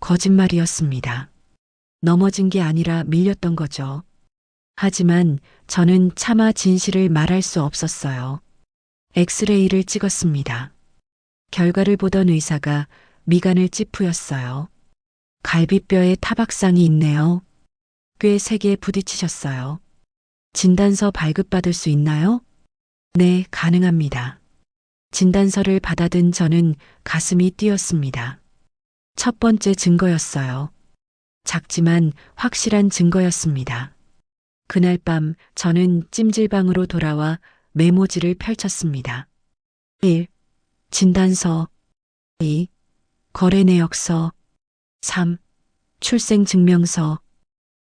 거짓말이었습니다. 넘어진 게 아니라 밀렸던 거죠. 하지만 저는 차마 진실을 말할 수 없었어요. 엑스레이를 찍었습니다. 결과를 보던 의사가 미간을 찌푸렸어요. 갈비뼈에 타박상이 있네요. 꽤 세게 부딪히셨어요. 진단서 발급받을 수 있나요? 네, 가능합니다. 진단서를 받아든 저는 가슴이 뛰었습니다. 첫 번째 증거였어요. 작지만 확실한 증거였습니다. 그날 밤 저는 찜질방으로 돌아와 메모지를 펼쳤습니다. 1. 진단서. 2. 거래 내역서. 3. 출생 증명서.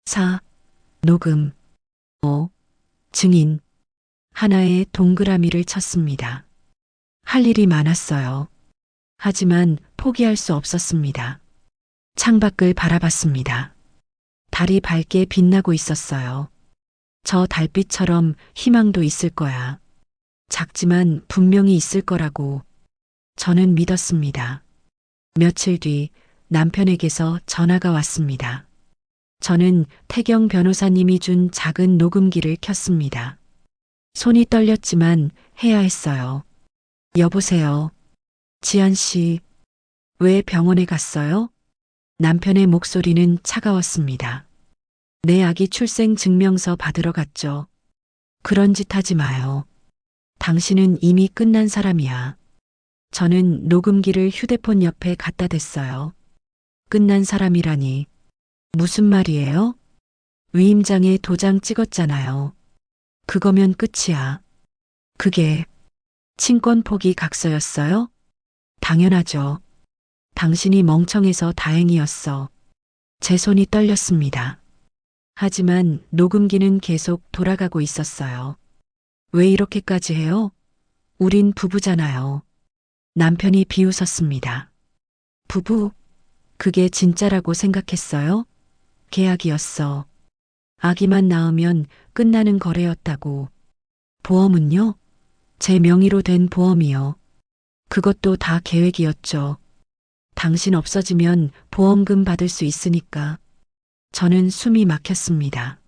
4. 녹음. 5. 증인. 하나의 동그라미를 쳤습니다. 할 일이 많았어요. 하지만 포기할 수 없었습니다. 창밖을 바라봤습니다. 달이 밝게 빛나고 있었어요. 저 달빛처럼 희망도 있을 거야. 작지만 분명히 있을 거라고 저는 믿었습니다. 며칠 뒤 남편에게서 전화가 왔습니다. 저는 태경 변호사님이 준 작은 녹음기를 켰습니다. 손이 떨렸지만 해야 했어요. 여보세요. 지한 씨, 왜 병원에 갔어요? 남편의 목소리는 차가웠습니다. 내 아기 출생 증명서 받으러 갔죠. 그런 짓 하지 마요. 당신은 이미 끝난 사람이야. 저는 녹음기를 휴대폰 옆에 갖다 댔어요. 끝난 사람이라니. 무슨 말이에요? 위임장에 도장 찍었잖아요. 그거면 끝이야. 그게 친권 포기 각서였어요? 당연하죠. 당신이 멍청해서 다행이었어. 제 손이 떨렸습니다. 하지만 녹음기는 계속 돌아가고 있었어요. 왜 이렇게까지 해요? 우린 부부잖아요. 남편이 비웃었습니다. 부부? 그게 진짜라고 생각했어요? 계약이었어. 아기만 낳으면 끝나는 거래였다고. 보험은요? 제 명의로 된 보험이요. 그것도 다 계획이었죠. 당신 없어지면 보험금 받을 수 있으니까. 저는 숨이 막혔습니다.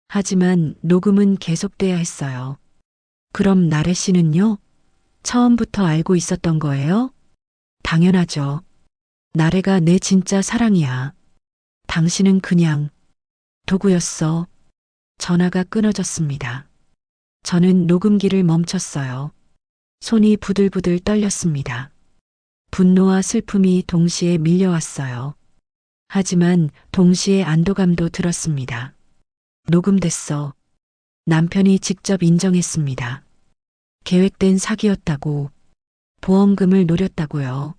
하지만 녹음은 계속돼야 했어요. 그럼 나래 씨는요? 처음부터 알고 있었던 거예요? 당연하죠. 나래가 내 진짜 사랑이야. 당신은 그냥 도구였어. 전화가 끊어졌습니다. 저는 녹음기를 멈췄어요. 손이 부들부들 떨렸습니다. 분노와 슬픔이 동시에 밀려왔어요. 하지만 동시에 안도감도 들었습니다. 녹음됐어. 남편이 직접 인정했습니다. 계획된 사기였다고. 보험금을 노렸다고요.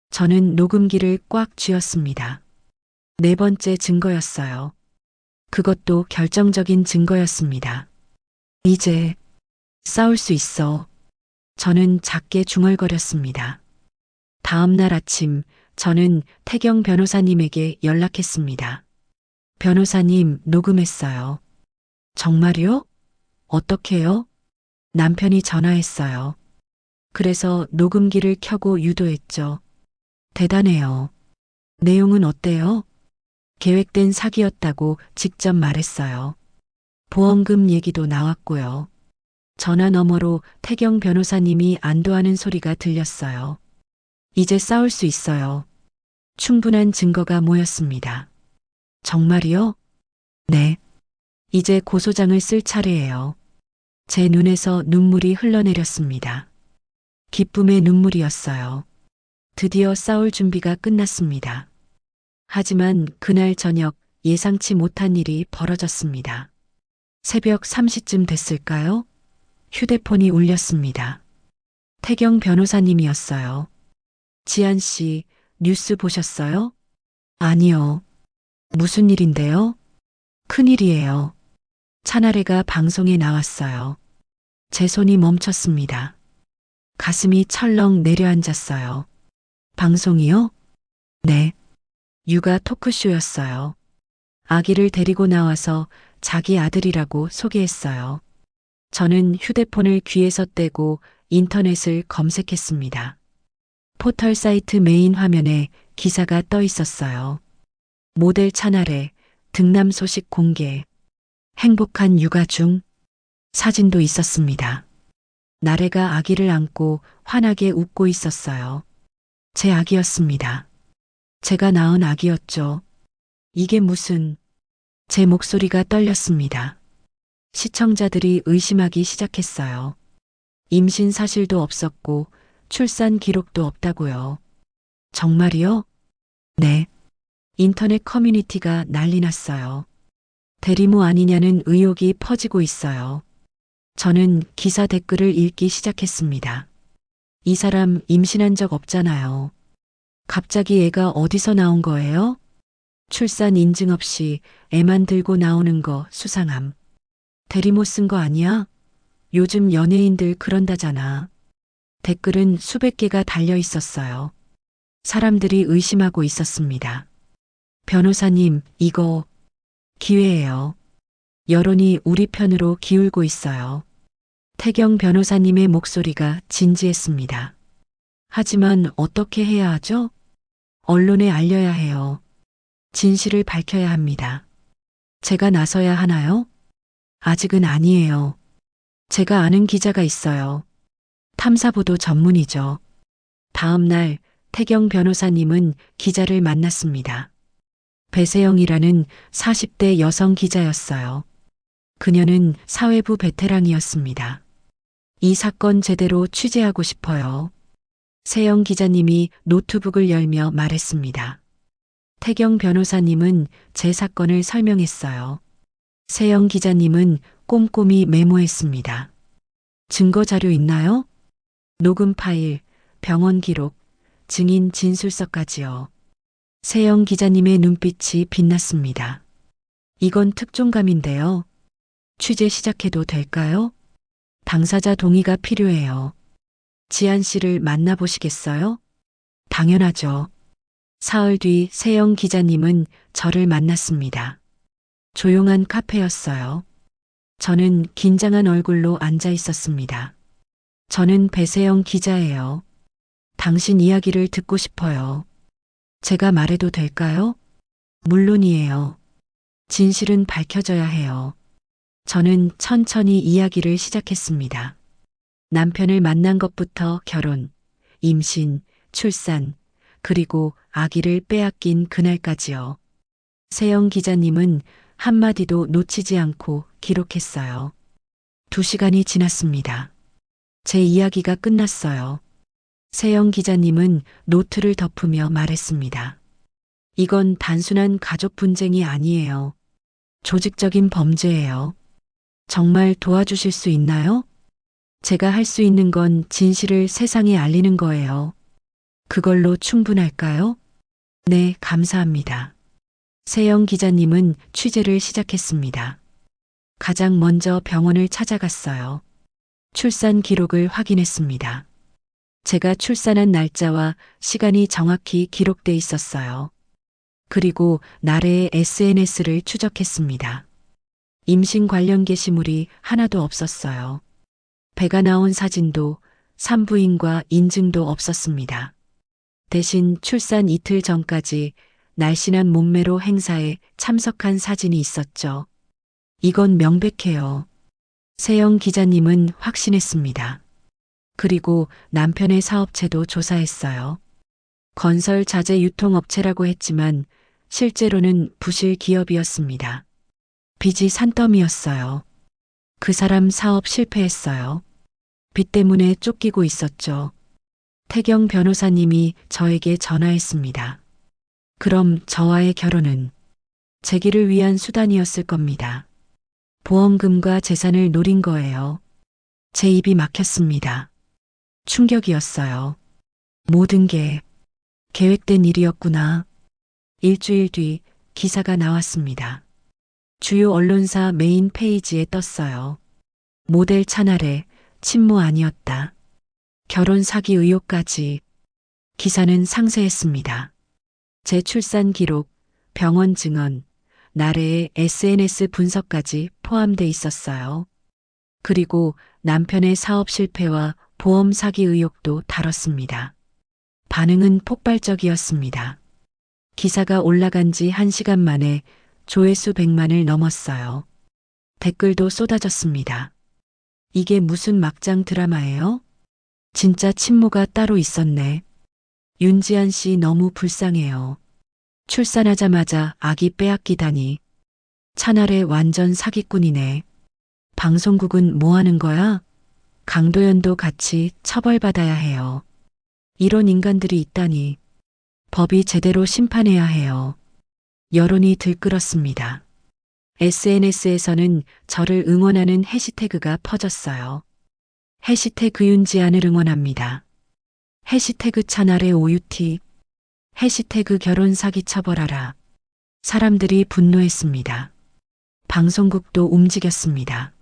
저는 녹음기를 꽉 쥐었습니다. 네 번째 증거였어요. 그것도 결정적인 증거였습니다. 이제 싸울 수 있어. 저는 작게 중얼거렸습니다. 다음 날 아침 저는 태경 변호사님에게 연락했습니다. 변호사님, 녹음했어요. 정말요? 어떻게요? 남편이 전화했어요. 그래서 녹음기를 켜고 유도했죠. 대단해요. 내용은 어때요? 계획된 사기였다고 직접 말했어요. 보험금 얘기도 나왔고요. 전화 너머로 태경 변호사님이 안도하는 소리가 들렸어요. 이제 싸울 수 있어요. 충분한 증거가 모였습니다. 정말이요? 네. 이제 고소장을 쓸 차례예요. 제 눈에서 눈물이 흘러내렸습니다. 기쁨의 눈물이었어요. 드디어 싸울 준비가 끝났습니다. 하지만 그날 저녁 예상치 못한 일이 벌어졌습니다. 새벽 3시쯤 됐을까요? 휴대폰이 울렸습니다. 태경 변호사님이었어요. 지한 씨, 뉴스 보셨어요? 아니요. 무슨 일인데요? 큰일이에요. 차나래가 방송에 나왔어요. 제 손이 멈췄습니다. 가슴이 철렁 내려앉았어요. 방송이요? 네. 육아 토크쇼였어요. 아기를 데리고 나와서 자기 아들이라고 소개했어요. 저는 휴대폰을 귀에서 떼고 인터넷을 검색했습니다. 포털 사이트 메인 화면에 기사가 떠 있었어요. 모델 차나래, 등남 소식 공개. 행복한 육아 중. 사진도 있었습니다. 나래가 아기를 안고 환하게 웃고 있었어요. 제 아기였습니다. 제가 낳은 아기였죠. 이게 무슨... 제 목소리가 떨렸습니다. 시청자들이 의심하기 시작했어요. 임신 사실도 없었고 출산 기록도 없다고요. 정말이요? 네. 인터넷 커뮤니티가 난리 났어요. 대리모 아니냐는 의혹이 퍼지고 있어요. 저는 기사 댓글을 읽기 시작했습니다. 이 사람 임신한 적 없잖아요. 갑자기 애가 어디서 나온 거예요? 출산 인증 없이 애만 들고 나오는 거 수상함. 대리모 쓴 거 아니야? 요즘 연예인들 그런다잖아. 댓글은 수백 개가 달려 있었어요. 사람들이 의심하고 있었습니다. 변호사님, 이거 기회예요. 여론이 우리 편으로 기울고 있어요. 태경 변호사님의 목소리가 진지했습니다. 하지만 어떻게 해야 하죠? 언론에 알려야 해요. 진실을 밝혀야 합니다. 제가 나서야 하나요? 아직은 아니에요. 제가 아는 기자가 있어요. 탐사보도 전문이죠. 다음 날 태경 변호사님은 기자를 만났습니다. 배세영이라는 40대 여성 기자였어요. 그녀는 사회부 베테랑이었습니다. 이 사건 제대로 취재하고 싶어요. 세영 기자님이 노트북을 열며 말했습니다. 태경 변호사님은 제 사건을 설명했어요. 세영 기자님은 꼼꼼히 메모했습니다. 증거 자료 있나요? 녹음 파일, 병원 기록, 증인 진술서까지요. 세영 기자님의 눈빛이 빛났습니다. 이건 특종감인데요. 취재 시작해도 될까요? 당사자 동의가 필요해요. 지한 씨를 만나보시겠어요? 당연하죠. 사흘 뒤 세영 기자님은 저를 만났습니다. 조용한 카페였어요. 저는 긴장한 얼굴로 앉아 있었습니다. 저는 배세영 기자예요. 당신 이야기를 듣고 싶어요. 제가 말해도 될까요? 물론이에요. 진실은 밝혀져야 해요. 저는 천천히 이야기를 시작했습니다. 남편을 만난 것부터 결혼, 임신, 출산, 그리고 아기를 빼앗긴 그날까지요. 세영 기자님은 한마디도 놓치지 않고 기록했어요. 2시간이 지났습니다. 제 이야기가 끝났어요. 세영 기자님은 노트를 덮으며 말했습니다. 이건 단순한 가족 분쟁이 아니에요. 조직적인 범죄예요. 정말 도와주실 수 있나요? 제가 할 수 있는 건 진실을 세상에 알리는 거예요. 그걸로 충분할까요? 네, 감사합니다. 세영 기자님은 취재를 시작했습니다. 가장 먼저 병원을 찾아갔어요. 출산 기록을 확인했습니다. 제가 출산한 날짜와 시간이 정확히 기록돼 있었어요. 그리고 나래의 SNS를 추적했습니다. 임신 관련 게시물이 하나도 없었어요. 배가 나온 사진도 산부인과 인증도 없었습니다. 대신 출산 이틀 전까지 날씬한 몸매로 행사에 참석한 사진이 있었죠. 이건 명백해요. 세영 기자님은 확신했습니다. 그리고 남편의 사업체도 조사했어요. 건설 자재 유통업체라고 했지만 실제로는 부실 기업이었습니다. 빚이 산더미였어요. 그 사람 사업 실패했어요. 빚 때문에 쫓기고 있었죠. 태경 변호사님이 저에게 전화했습니다. 그럼 저와의 결혼은 재기를 위한 수단이었을 겁니다. 보험금과 재산을 노린 거예요. 제 입이 막혔습니다. 충격이었어요. 모든 게 계획된 일이었구나. 일주일 뒤 기사가 나왔습니다. 주요 언론사 메인 페이지에 떴어요. 모델 차날에 친모 아니었다. 결혼 사기 의혹까지. 기사는 상세했습니다. 제 출산 기록, 병원 증언, 나래의 SNS 분석까지 포함돼 있었어요. 그리고 남편의 사업 실패와 보험 사기 의혹도 다뤘습니다. 반응은 폭발적이었습니다. 기사가 올라간 지 1시간 만에 조회수 100만을 넘었어요. 댓글도 쏟아졌습니다. 이게 무슨 막장 드라마예요? 진짜 친모가 따로 있었네. 윤지한 씨 너무 불쌍해요. 출산하자마자 아기 빼앗기다니. 차날의 완전 사기꾼이네. 방송국은 뭐 하는 거야? 강도연도 같이 처벌받아야 해요. 이런 인간들이 있다니. 법이 제대로 심판해야 해요. 여론이 들끓었습니다. SNS에서는 저를 응원하는 해시태그가 퍼졌어요. 해시태그 윤지한을 응원합니다. 해시태그 차날의 OUT. 해시태그 결혼 사기 처벌하라. 사람들이 분노했습니다. 방송국도 움직였습니다.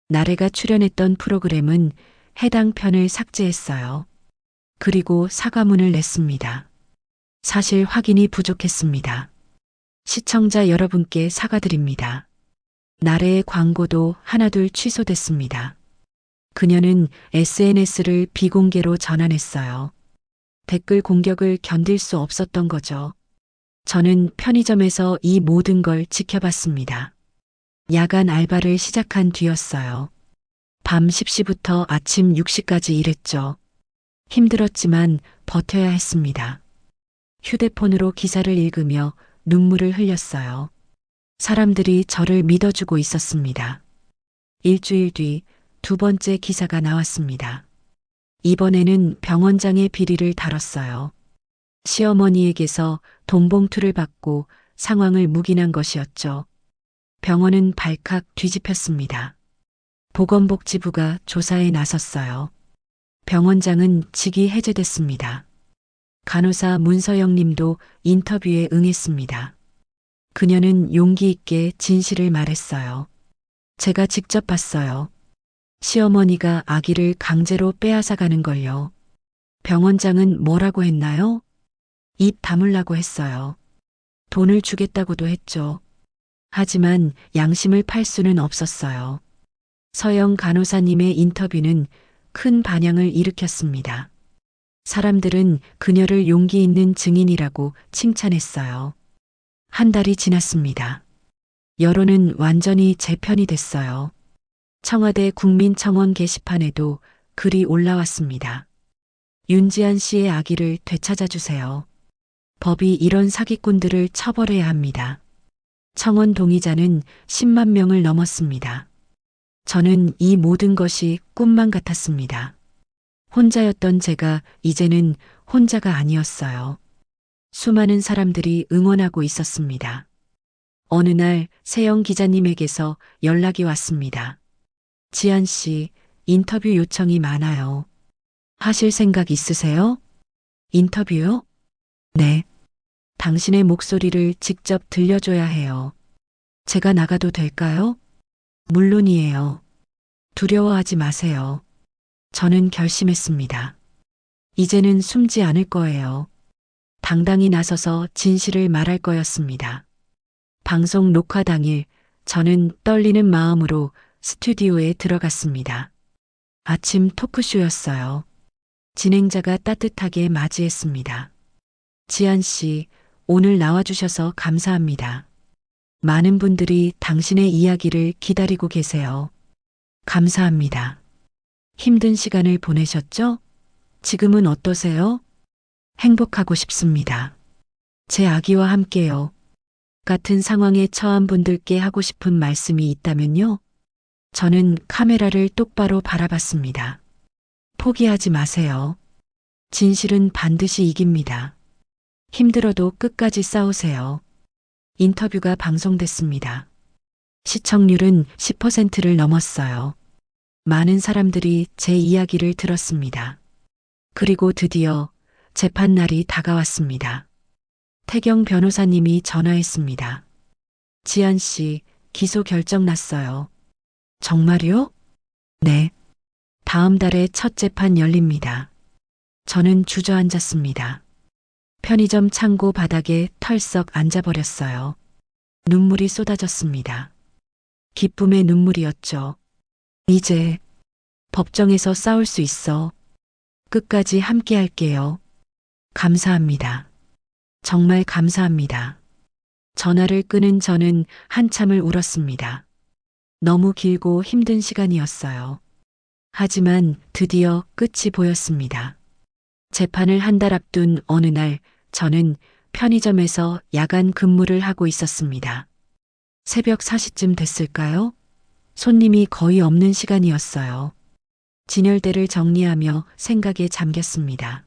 나래가 출연했던 프로그램은 해당 편을 삭제했어요. 그리고 사과문을 냈습니다. 사실 확인이 부족했습니다. 시청자 여러분께 사과드립니다. 나래의 광고도 하나둘 취소됐습니다. 그녀는 SNS를 비공개로 전환했어요. 댓글 공격을 견딜 수 없었던 거죠. 저는 편의점에서 이 모든 걸 지켜봤습니다. 야간 알바를 시작한 뒤였어요. 밤 10시부터 아침 6시까지 일했죠. 힘들었지만 버텨야 했습니다. 휴대폰으로 기사를 읽으며 눈물을 흘렸어요. 사람들이 저를 믿어주고 있었습니다. 일주일 뒤 2번째 기사가 나왔습니다. 이번에는 병원장의 비리를 다뤘어요. 시어머니에게서 돈 봉투를 받고 상황을 묵인한 것이었죠. 병원은 발칵 뒤집혔습니다. 보건복지부가 조사에 나섰어요. 병원장은 직위 해제됐습니다. 간호사 문서영 님도 인터뷰에 응했습니다. 그녀는 용기 있게 진실을 말했어요. 제가 직접 봤어요. 시어머니가 아기를 강제로 빼앗아 가는 걸요. 병원장은 뭐라고 했나요? 입 다물라고 했어요. 돈을 주겠다고도 했죠. 하지만 양심을 팔 수는 없었어요. 서영 간호사님의 인터뷰는 큰 반향을 일으켰습니다. 사람들은 그녀를 용기 있는 증인이라고 칭찬했어요. 한 달이 지났습니다. 여론은 완전히 제 편이 됐어요. 청와대 국민청원 게시판에도 글이 올라왔습니다. 윤지한 씨의 아기를 되찾아 주세요. 법이 이런 사기꾼들을 처벌해야 합니다. 청원 동의자는 10만 명을 넘었습니다. 저는 이 모든 것이 꿈만 같았습니다. 혼자였던 제가 이제는 혼자가 아니었어요. 수많은 사람들이 응원하고 있었습니다. 어느 날 세영 기자님에게서 연락이 왔습니다. 지한 씨, 인터뷰 요청이 많아요. 하실 생각 있으세요? 인터뷰요? 네. 당신의 목소리를 직접 들려줘야 해요. 제가 나가도 될까요? 물론이에요. 두려워하지 마세요. 저는 결심했습니다. 이제는 숨지 않을 거예요. 당당히 나서서 진실을 말할 거였습니다. 방송 녹화 당일 저는 떨리는 마음으로 스튜디오에 들어갔습니다. 아침 토크쇼였어요. 진행자가 따뜻하게 맞이했습니다. 지한 씨, 오늘 나와주셔서 감사합니다. 많은 분들이 당신의 이야기를 기다리고 계세요. 감사합니다. 힘든 시간을 보내셨죠? 지금은 어떠세요? 행복하고 싶습니다. 제 아기와 함께요. 같은 상황에 처한 분들께 하고 싶은 말씀이 있다면요? 저는 카메라를 똑바로 바라봤습니다. 포기하지 마세요. 진실은 반드시 이깁니다. 힘들어도 끝까지 싸우세요. 인터뷰가 방송됐습니다. 시청률은 10%를 넘었어요. 많은 사람들이 제 이야기를 들었습니다. 그리고 드디어 재판 날이 다가왔습니다. 태경 변호사님이 전화했습니다. 지한 씨, 기소 결정 났어요. 정말요? 네. 다음 달에 첫 재판 열립니다. 저는 주저앉았습니다. 편의점 창고 바닥에 털썩 앉아버렸어요. 눈물이 쏟아졌습니다. 기쁨의 눈물이었죠. 이제 법정에서 싸울 수 있어. 끝까지 함께 할게요. 감사합니다. 정말 감사합니다. 전화를 끊은 저는 한참을 울었습니다. 너무 길고 힘든 시간이었어요. 하지만 드디어 끝이 보였습니다. 재판을 한 달 앞둔 어느 날 저는 편의점에서 야간 근무를 하고 있었습니다. 새벽 4시쯤 됐을까요? 손님이 거의 없는 시간이었어요. 진열대를 정리하며 생각에 잠겼습니다.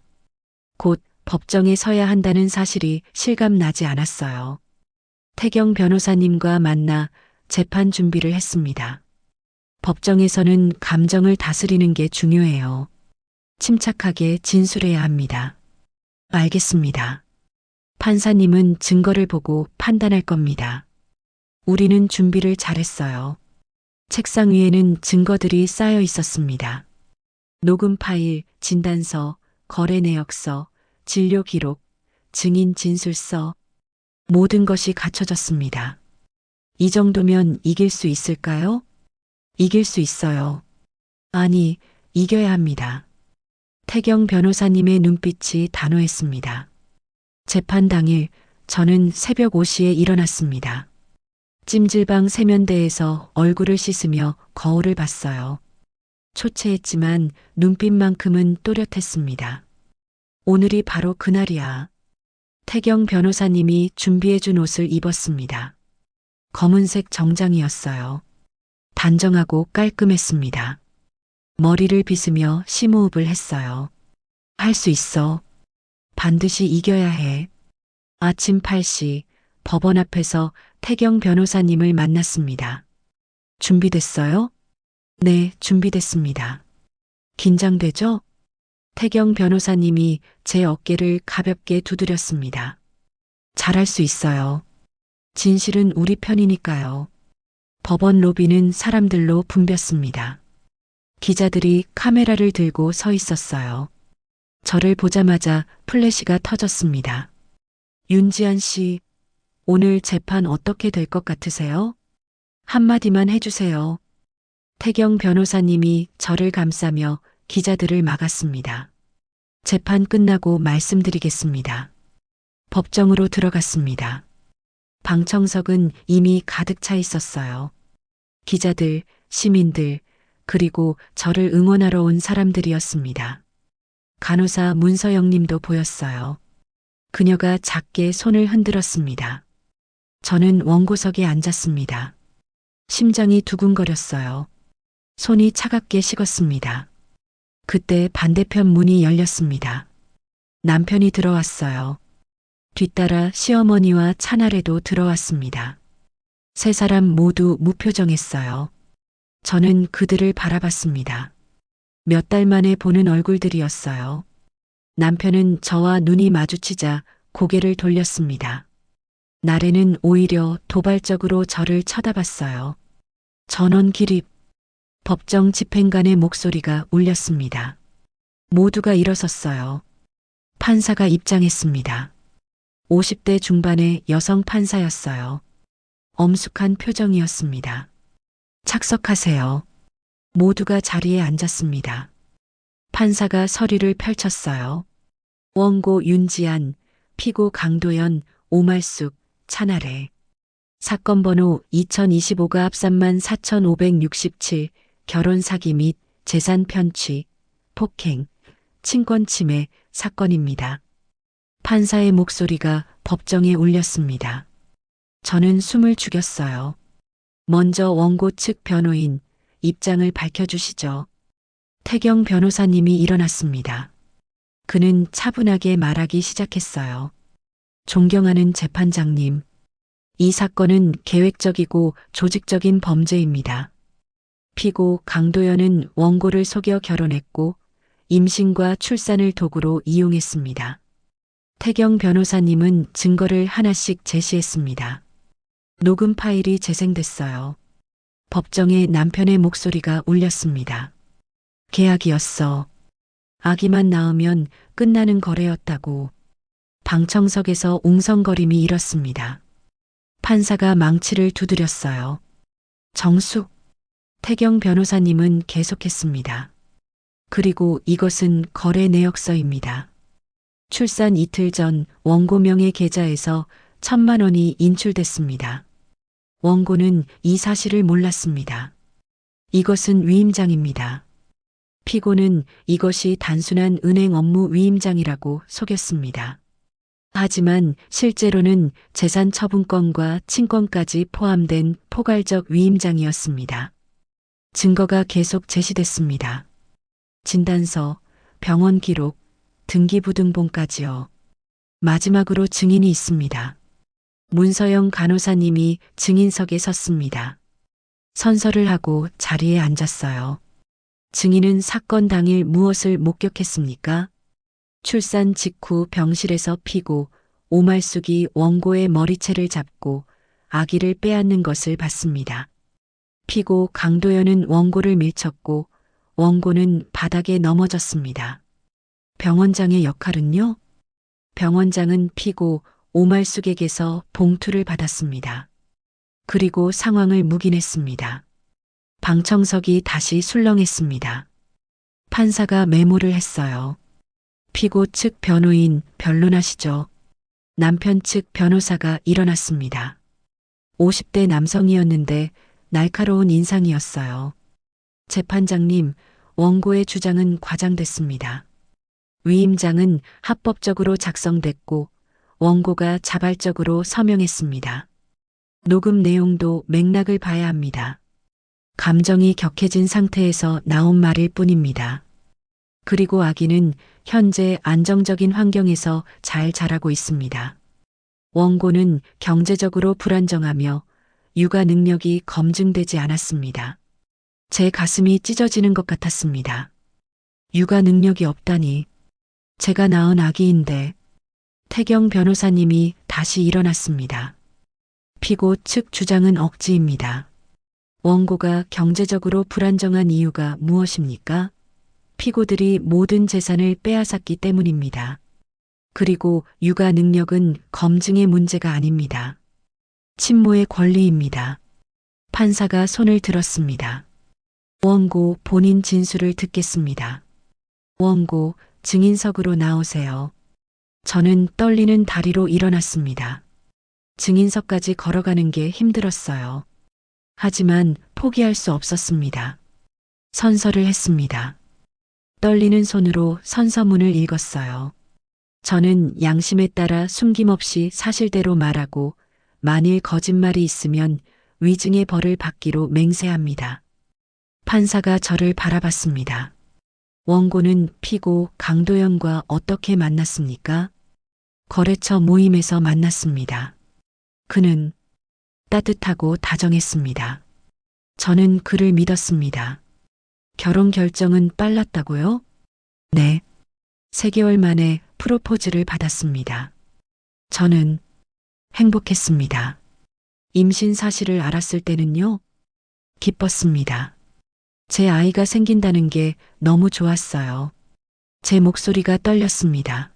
곧 법정에 서야 한다는 사실이 실감나지 않았어요. 태경 변호사님과 만나 재판 준비를 했습니다. 법정에서는 감정을 다스리는 게 중요해요. 침착하게 진술해야 합니다. 알겠습니다. 판사님은 증거를 보고 판단할 겁니다. 우리는 준비를 잘했어요. 책상 위에는 증거들이 쌓여 있었습니다. 녹음 파일, 진단서, 거래 내역서, 진료 기록, 증인 진술서, 모든 것이 갖춰졌습니다. 이 정도면 이길 수 있을까요? 이길 수 있어요. 아니, 이겨야 합니다. 태경 변호사님의 눈빛이 단호했습니다. 재판 당일 저는 새벽 5시에 일어났습니다. 찜질방 세면대에서 얼굴을 씻으며 거울을 봤어요. 초췌했지만 눈빛만큼은 또렷했습니다. 오늘이 바로 그날이야. 태경 변호사님이 준비해준 옷을 입었습니다. 검은색 정장이었어요. 단정하고 깔끔했습니다. 머리를 빗으며 심호흡을 했어요. 할 수 있어. 반드시 이겨야 해. 아침 8시 법원 앞에서 태경 변호사님을 만났습니다. 준비됐어요? 네, 준비됐습니다. 긴장되죠? 태경 변호사님이 제 어깨를 가볍게 두드렸습니다. 잘할 수 있어요. 진실은 우리 편이니까요. 법원 로비는 사람들로 붐볐습니다. 기자들이 카메라를 들고 서 있었어요. 저를 보자마자 플래시가 터졌습니다. 윤지한 씨, 오늘 재판 어떻게 될 것 같으세요? 한마디만 해주세요. 태경 변호사님이 저를 감싸며 기자들을 막았습니다. 재판 끝나고 말씀드리겠습니다. 법정으로 들어갔습니다. 방청석은 이미 가득 차 있었어요. 기자들, 시민들, 그리고 저를 응원하러 온 사람들이었습니다. 간호사 문서영 님도 보였어요. 그녀가 작게 손을 흔들었습니다. 저는 원고석에 앉았습니다. 심장이 두근거렸어요. 손이 차갑게 식었습니다. 그때 반대편 문이 열렸습니다. 남편이 들어왔어요. 뒤따라 시어머니와 차나래도 들어왔습니다. 세 사람 모두 무표정했어요. 저는 그들을 바라봤습니다. 몇 달 만에 보는 얼굴들이었어요. 남편은 저와 눈이 마주치자 고개를 돌렸습니다. 나래는 오히려 도발적으로 저를 쳐다봤어요. 전원 기립. 법정 집행관의 목소리가 울렸습니다. 모두가 일어섰어요. 판사가 입장했습니다. 50대 중반의 여성 판사였어요. 엄숙한 표정이었습니다. 착석하세요. 모두가 자리에 앉았습니다. 판사가 서류를 펼쳤어요. 원고 윤지안, 피고 강도연, 오말숙, 차나래. 사건 번호 2025가 합산만 4567, 결혼 사기 및 재산 편취, 폭행, 친권 침해 사건입니다. 판사의 목소리가 법정에 울렸습니다. 저는 숨을 죽였어요. 먼저 원고 측 변호인 입장을 밝혀주시죠. 태경 변호사님이 일어났습니다. 그는 차분하게 말하기 시작했어요. 존경하는 재판장님, 이 사건은 계획적이고 조직적인 범죄입니다. 피고 강도연은 원고를 속여 결혼했고 임신과 출산을 도구로 이용했습니다. 태경 변호사님은 증거를 하나씩 제시했습니다. 녹음 파일이 재생됐어요. 법정에 남편의 목소리가 울렸습니다. 계약이었어. 아기만 낳으면 끝나는 거래였다고. 방청석에서 웅성거림이 일었습니다. 판사가 망치를 두드렸어요. 정숙. 태경 변호사님은 계속했습니다. 그리고 이것은 거래 내역서입니다. 출산 이틀 전 원고명의 계좌에서 1,000만 원이 인출됐습니다. 원고는 이 사실을 몰랐습니다. 이것은 위임장입니다. 피고는 이것이 단순한 은행 업무 위임장이라고 속였습니다. 하지만 실제로는 재산 처분권과 친권까지 포함된 포괄적 위임장이었습니다. 증거가 계속 제시됐습니다. 진단서, 병원 기록, 등기부등본까지요. 마지막으로 증인이 있습니다. 문서영 간호사님이 증인석에 섰습니다. 선서를 하고 자리에 앉았어요. 증인은 사건 당일 무엇을 목격했습니까? 출산 직후 병실에서 피고 오말숙이 원고의 머리채를 잡고 아기를 빼앗는 것을 봤습니다. 피고 강도연은 원고를 밀쳤고 원고는 바닥에 넘어졌습니다. 병원장의 역할은요? 병원장은 피고 오말숙에게서 봉투를 받았습니다. 그리고 상황을 묵인했습니다. 방청석이 다시 술렁했습니다. 판사가 메모를 했어요. 피고 측 변호인 변론하시죠. 남편 측 변호사가 일어났습니다. 50대 남성이었는데 날카로운 인상이었어요. 재판장님, 원고의 주장은 과장됐습니다. 위임장은 합법적으로 작성됐고 원고가 자발적으로 서명했습니다. 녹음 내용도 맥락을 봐야 합니다. 감정이 격해진 상태에서 나온 말일 뿐입니다. 그리고 아기는 현재 안정적인 환경에서 잘 자라고 있습니다. 원고는 경제적으로 불안정하며 육아 능력이 검증되지 않았습니다. 제 가슴이 찢어지는 것 같았습니다. 육아 능력이 없다니. 제가 낳은 아기인데. 태경 변호사님이 다시 일어났습니다. 피고 측 주장은 억지입니다. 원고가 경제적으로 불안정한 이유가 무엇입니까? 피고들이 모든 재산을 빼앗았기 때문입니다. 그리고 육아 능력은 검증의 문제가 아닙니다. 친모의 권리입니다. 판사가 손을 들었습니다. 원고 본인 진술을 듣겠습니다. 원고 증인석으로 나오세요. 저는 떨리는 다리로 일어났습니다. 증인석까지 걸어가는 게 힘들었어요. 하지만 포기할 수 없었습니다. 선서를 했습니다. 떨리는 손으로 선서문을 읽었어요. 저는 양심에 따라 숨김없이 사실대로 말하고 만일 거짓말이 있으면 위증의 벌을 받기로 맹세합니다. 판사가 저를 바라봤습니다. 원고는 피고 강도연과 어떻게 만났습니까? 거래처 모임에서 만났습니다. 그는 따뜻하고 다정했습니다. 저는 그를 믿었습니다. 결혼 결정은 빨랐다고요? 네. 3개월 만에 프로포즈를 받았습니다. 저는 행복했습니다. 임신 사실을 알았을 때는요? 기뻤습니다. 제 아이가 생긴다는 게 너무 좋았어요. 제 목소리가 떨렸습니다.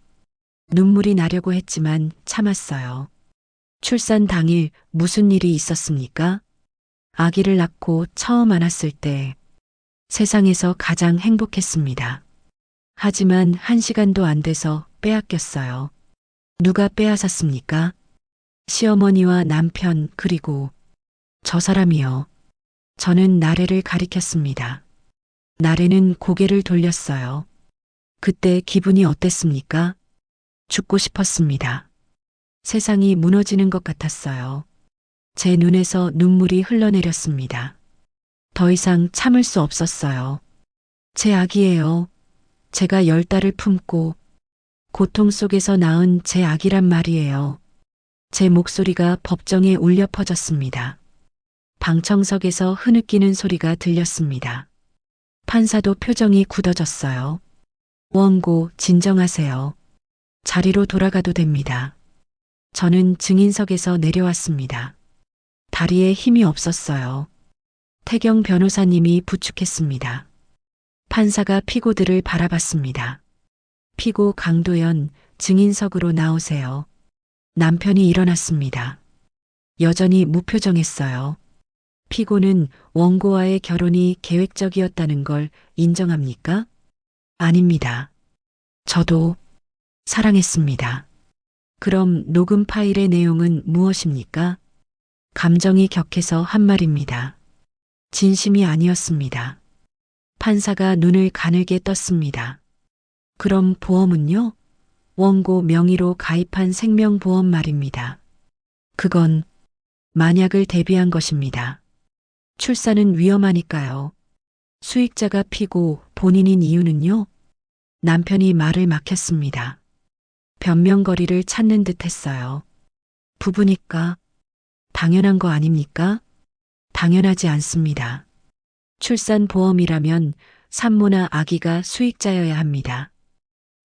눈물이 나려고 했지만 참았어요. 출산 당일 무슨 일이 있었습니까? 아기를 낳고 처음 안았을 때 세상에서 가장 행복했습니다. 하지만 1시간도 안 돼서 빼앗겼어요. 누가 빼앗았습니까? 시어머니와 남편 그리고 저 사람이요. 저는 나래를 가리켰습니다. 나래는 고개를 돌렸어요. 그때 기분이 어땠습니까? 죽고 싶었습니다. 세상이 무너지는 것 같았어요. 제 눈에서 눈물이 흘러내렸습니다. 더 이상 참을 수 없었어요. 제 아기예요. 제가 10달을 품고 고통 속에서 낳은 제 아기란 말이에요. 제 목소리가 법정에 울려 퍼졌습니다. 방청석에서 흐느끼는 소리가 들렸습니다. 판사도 표정이 굳어졌어요. 원고 진정하세요. 자리로 돌아가도 됩니다. 저는 증인석에서 내려왔습니다. 다리에 힘이 없었어요. 태경 변호사님이 부축했습니다. 판사가 피고들을 바라봤습니다. 피고 강도연 증인석으로 나오세요. 남편이 일어났습니다. 여전히 무표정했어요. 피고는 원고와의 결혼이 계획적이었다는 걸 인정합니까? 아닙니다. 저도 사랑했습니다. 그럼 녹음 파일의 내용은 무엇입니까? 감정이 격해서 한 말입니다. 진심이 아니었습니다. 판사가 눈을 가늘게 떴습니다. 그럼 보험은요? 원고 명의로 가입한 생명보험 말입니다. 그건 만약을 대비한 것입니다. 출산은 위험하니까요. 수익자가 피고 본인인 이유는요? 남편이 말을 막혔습니다. 변명거리를 찾는 듯 했어요. 부부니까 당연한 거 아닙니까? 당연하지 않습니다. 출산보험이라면 산모나 아기가 수익자여야 합니다.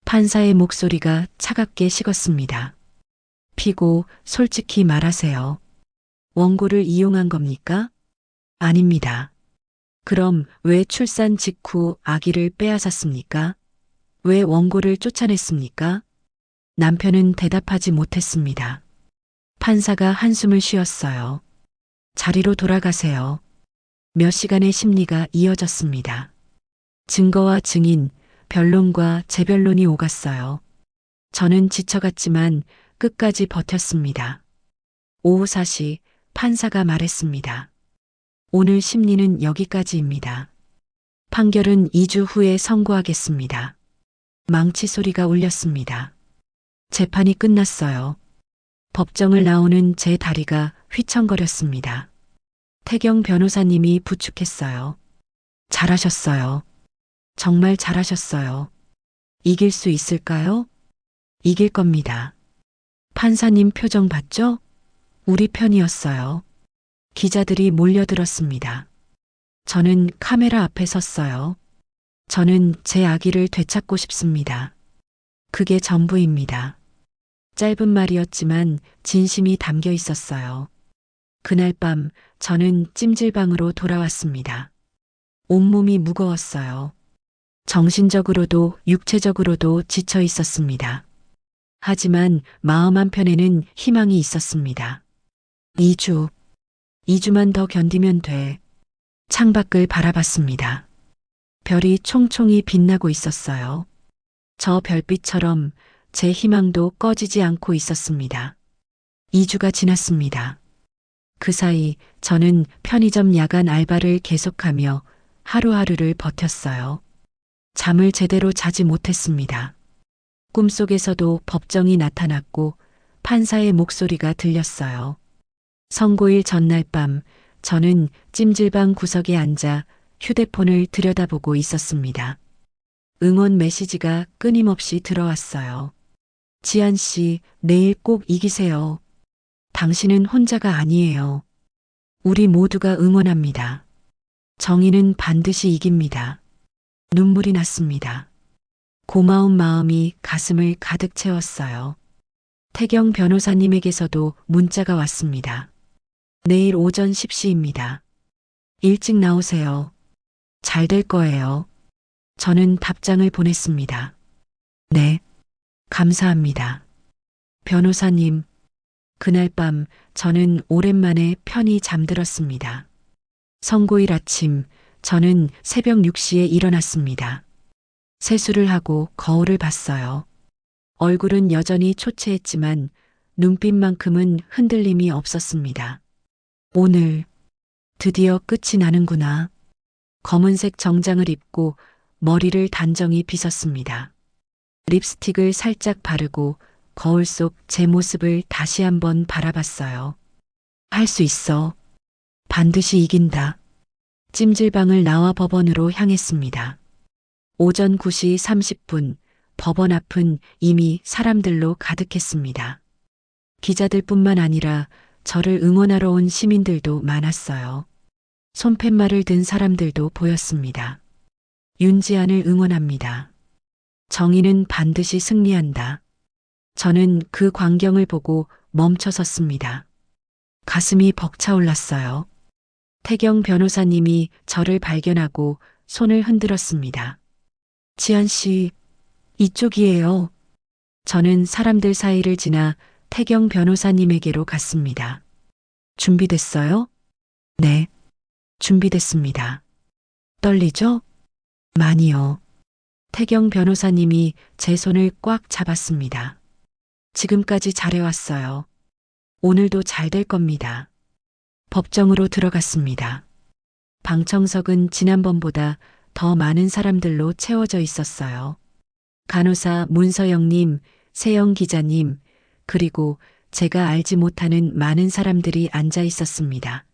판사의 목소리가 차갑게 식었습니다. 피고 솔직히 말하세요. 원고를 이용한 겁니까? 아닙니다. 그럼 왜 출산 직후 아기를 빼앗았습니까? 왜 원고를 쫓아냈습니까? 남편은 대답하지 못했습니다. 판사가 한숨을 쉬었어요. 자리로 돌아가세요. 몇 시간의 심리가 이어졌습니다. 증거와 증인, 변론과 재변론이 오갔어요. 저는 지쳐갔지만 끝까지 버텼습니다. 오후 4시 판사가 말했습니다. 오늘 심리는 여기까지입니다. 판결은 2주 후에 선고하겠습니다. 망치 소리가 울렸습니다. 재판이 끝났어요. 법정을 나오는 제 다리가 휘청거렸습니다. 태경 변호사님이 부축했어요. 잘하셨어요. 정말 잘하셨어요. 이길 수 있을까요? 이길 겁니다. 판사님 표정 봤죠? 우리 편이었어요. 기자들이 몰려들었습니다. 저는 카메라 앞에 섰어요. 저는 제 아기를 되찾고 싶습니다. 그게 전부입니다. 짧은 말이었지만 진심이 담겨 있었어요. 그날 밤 저는 찜질방으로 돌아왔습니다. 온몸이 무거웠어요. 정신적으로도 육체적으로도 지쳐 있었습니다. 하지만 마음 한편에는 희망이 있었습니다. 2주만 더 견디면 돼. 창밖을 바라봤습니다. 별이 총총히 빛나고 있었어요. 저 별빛처럼 제 희망도 꺼지지 않고 있었습니다. 2주가 지났습니다. 그 사이 저는 편의점 야간 알바를 계속하며 하루하루를 버텼어요. 잠을 제대로 자지 못했습니다. 꿈속에서도 법정이 나타났고 판사의 목소리가 들렸어요. 선고일 전날 밤 저는 찜질방 구석에 앉아 휴대폰을 들여다보고 있었습니다. 응원 메시지가 끊임없이 들어왔어요. 지한 씨, 내일 꼭 이기세요. 당신은 혼자가 아니에요. 우리 모두가 응원합니다. 정의는 반드시 이깁니다. 눈물이 났습니다. 고마운 마음이 가슴을 가득 채웠어요. 태경 변호사님에게서도 문자가 왔습니다. 내일 오전 10시입니다. 일찍 나오세요. 잘 될 거예요. 저는 답장을 보냈습니다. 네, 감사합니다. 변호사님, 그날 밤 저는 오랜만에 편히 잠들었습니다. 선고일 아침 저는 새벽 6시에 일어났습니다. 세수를 하고 거울을 봤어요. 얼굴은 여전히 초췌했지만 눈빛만큼은 흔들림이 없었습니다. 오늘 드디어 끝이 나는구나. 검은색 정장을 입고 머리를 단정히 빗었습니다. 립스틱을 살짝 바르고 거울 속 제 모습을 다시 한번 바라봤어요. 할 수 있어. 반드시 이긴다. 찜질방을 나와 법원으로 향했습니다. 오전 9시 30분, 법원 앞은 이미 사람들로 가득했습니다. 기자들뿐만 아니라 저를 응원하러 온 시민들도 많았어요. 손팻말을 든 사람들도 보였습니다. 윤지안을 응원합니다. 정의는 반드시 승리한다. 저는 그 광경을 보고 멈춰 섰습니다. 가슴이 벅차올랐어요. 태경 변호사님이 저를 발견하고 손을 흔들었습니다. 지안 씨, 이쪽이에요. 저는 사람들 사이를 지나 태경 변호사님에게로 갔습니다. 준비됐어요? 네, 준비됐습니다. 떨리죠? 많이요. 태경 변호사님이 제 손을 꽉 잡았습니다. 지금까지 잘해왔어요. 오늘도 잘 될 겁니다. 법정으로 들어갔습니다. 방청석은 지난번보다 더 많은 사람들로 채워져 있었어요. 간호사 문서영님, 세영 기자님, 그리고 제가 알지 못하는 많은 사람들이 앉아 있었습니다.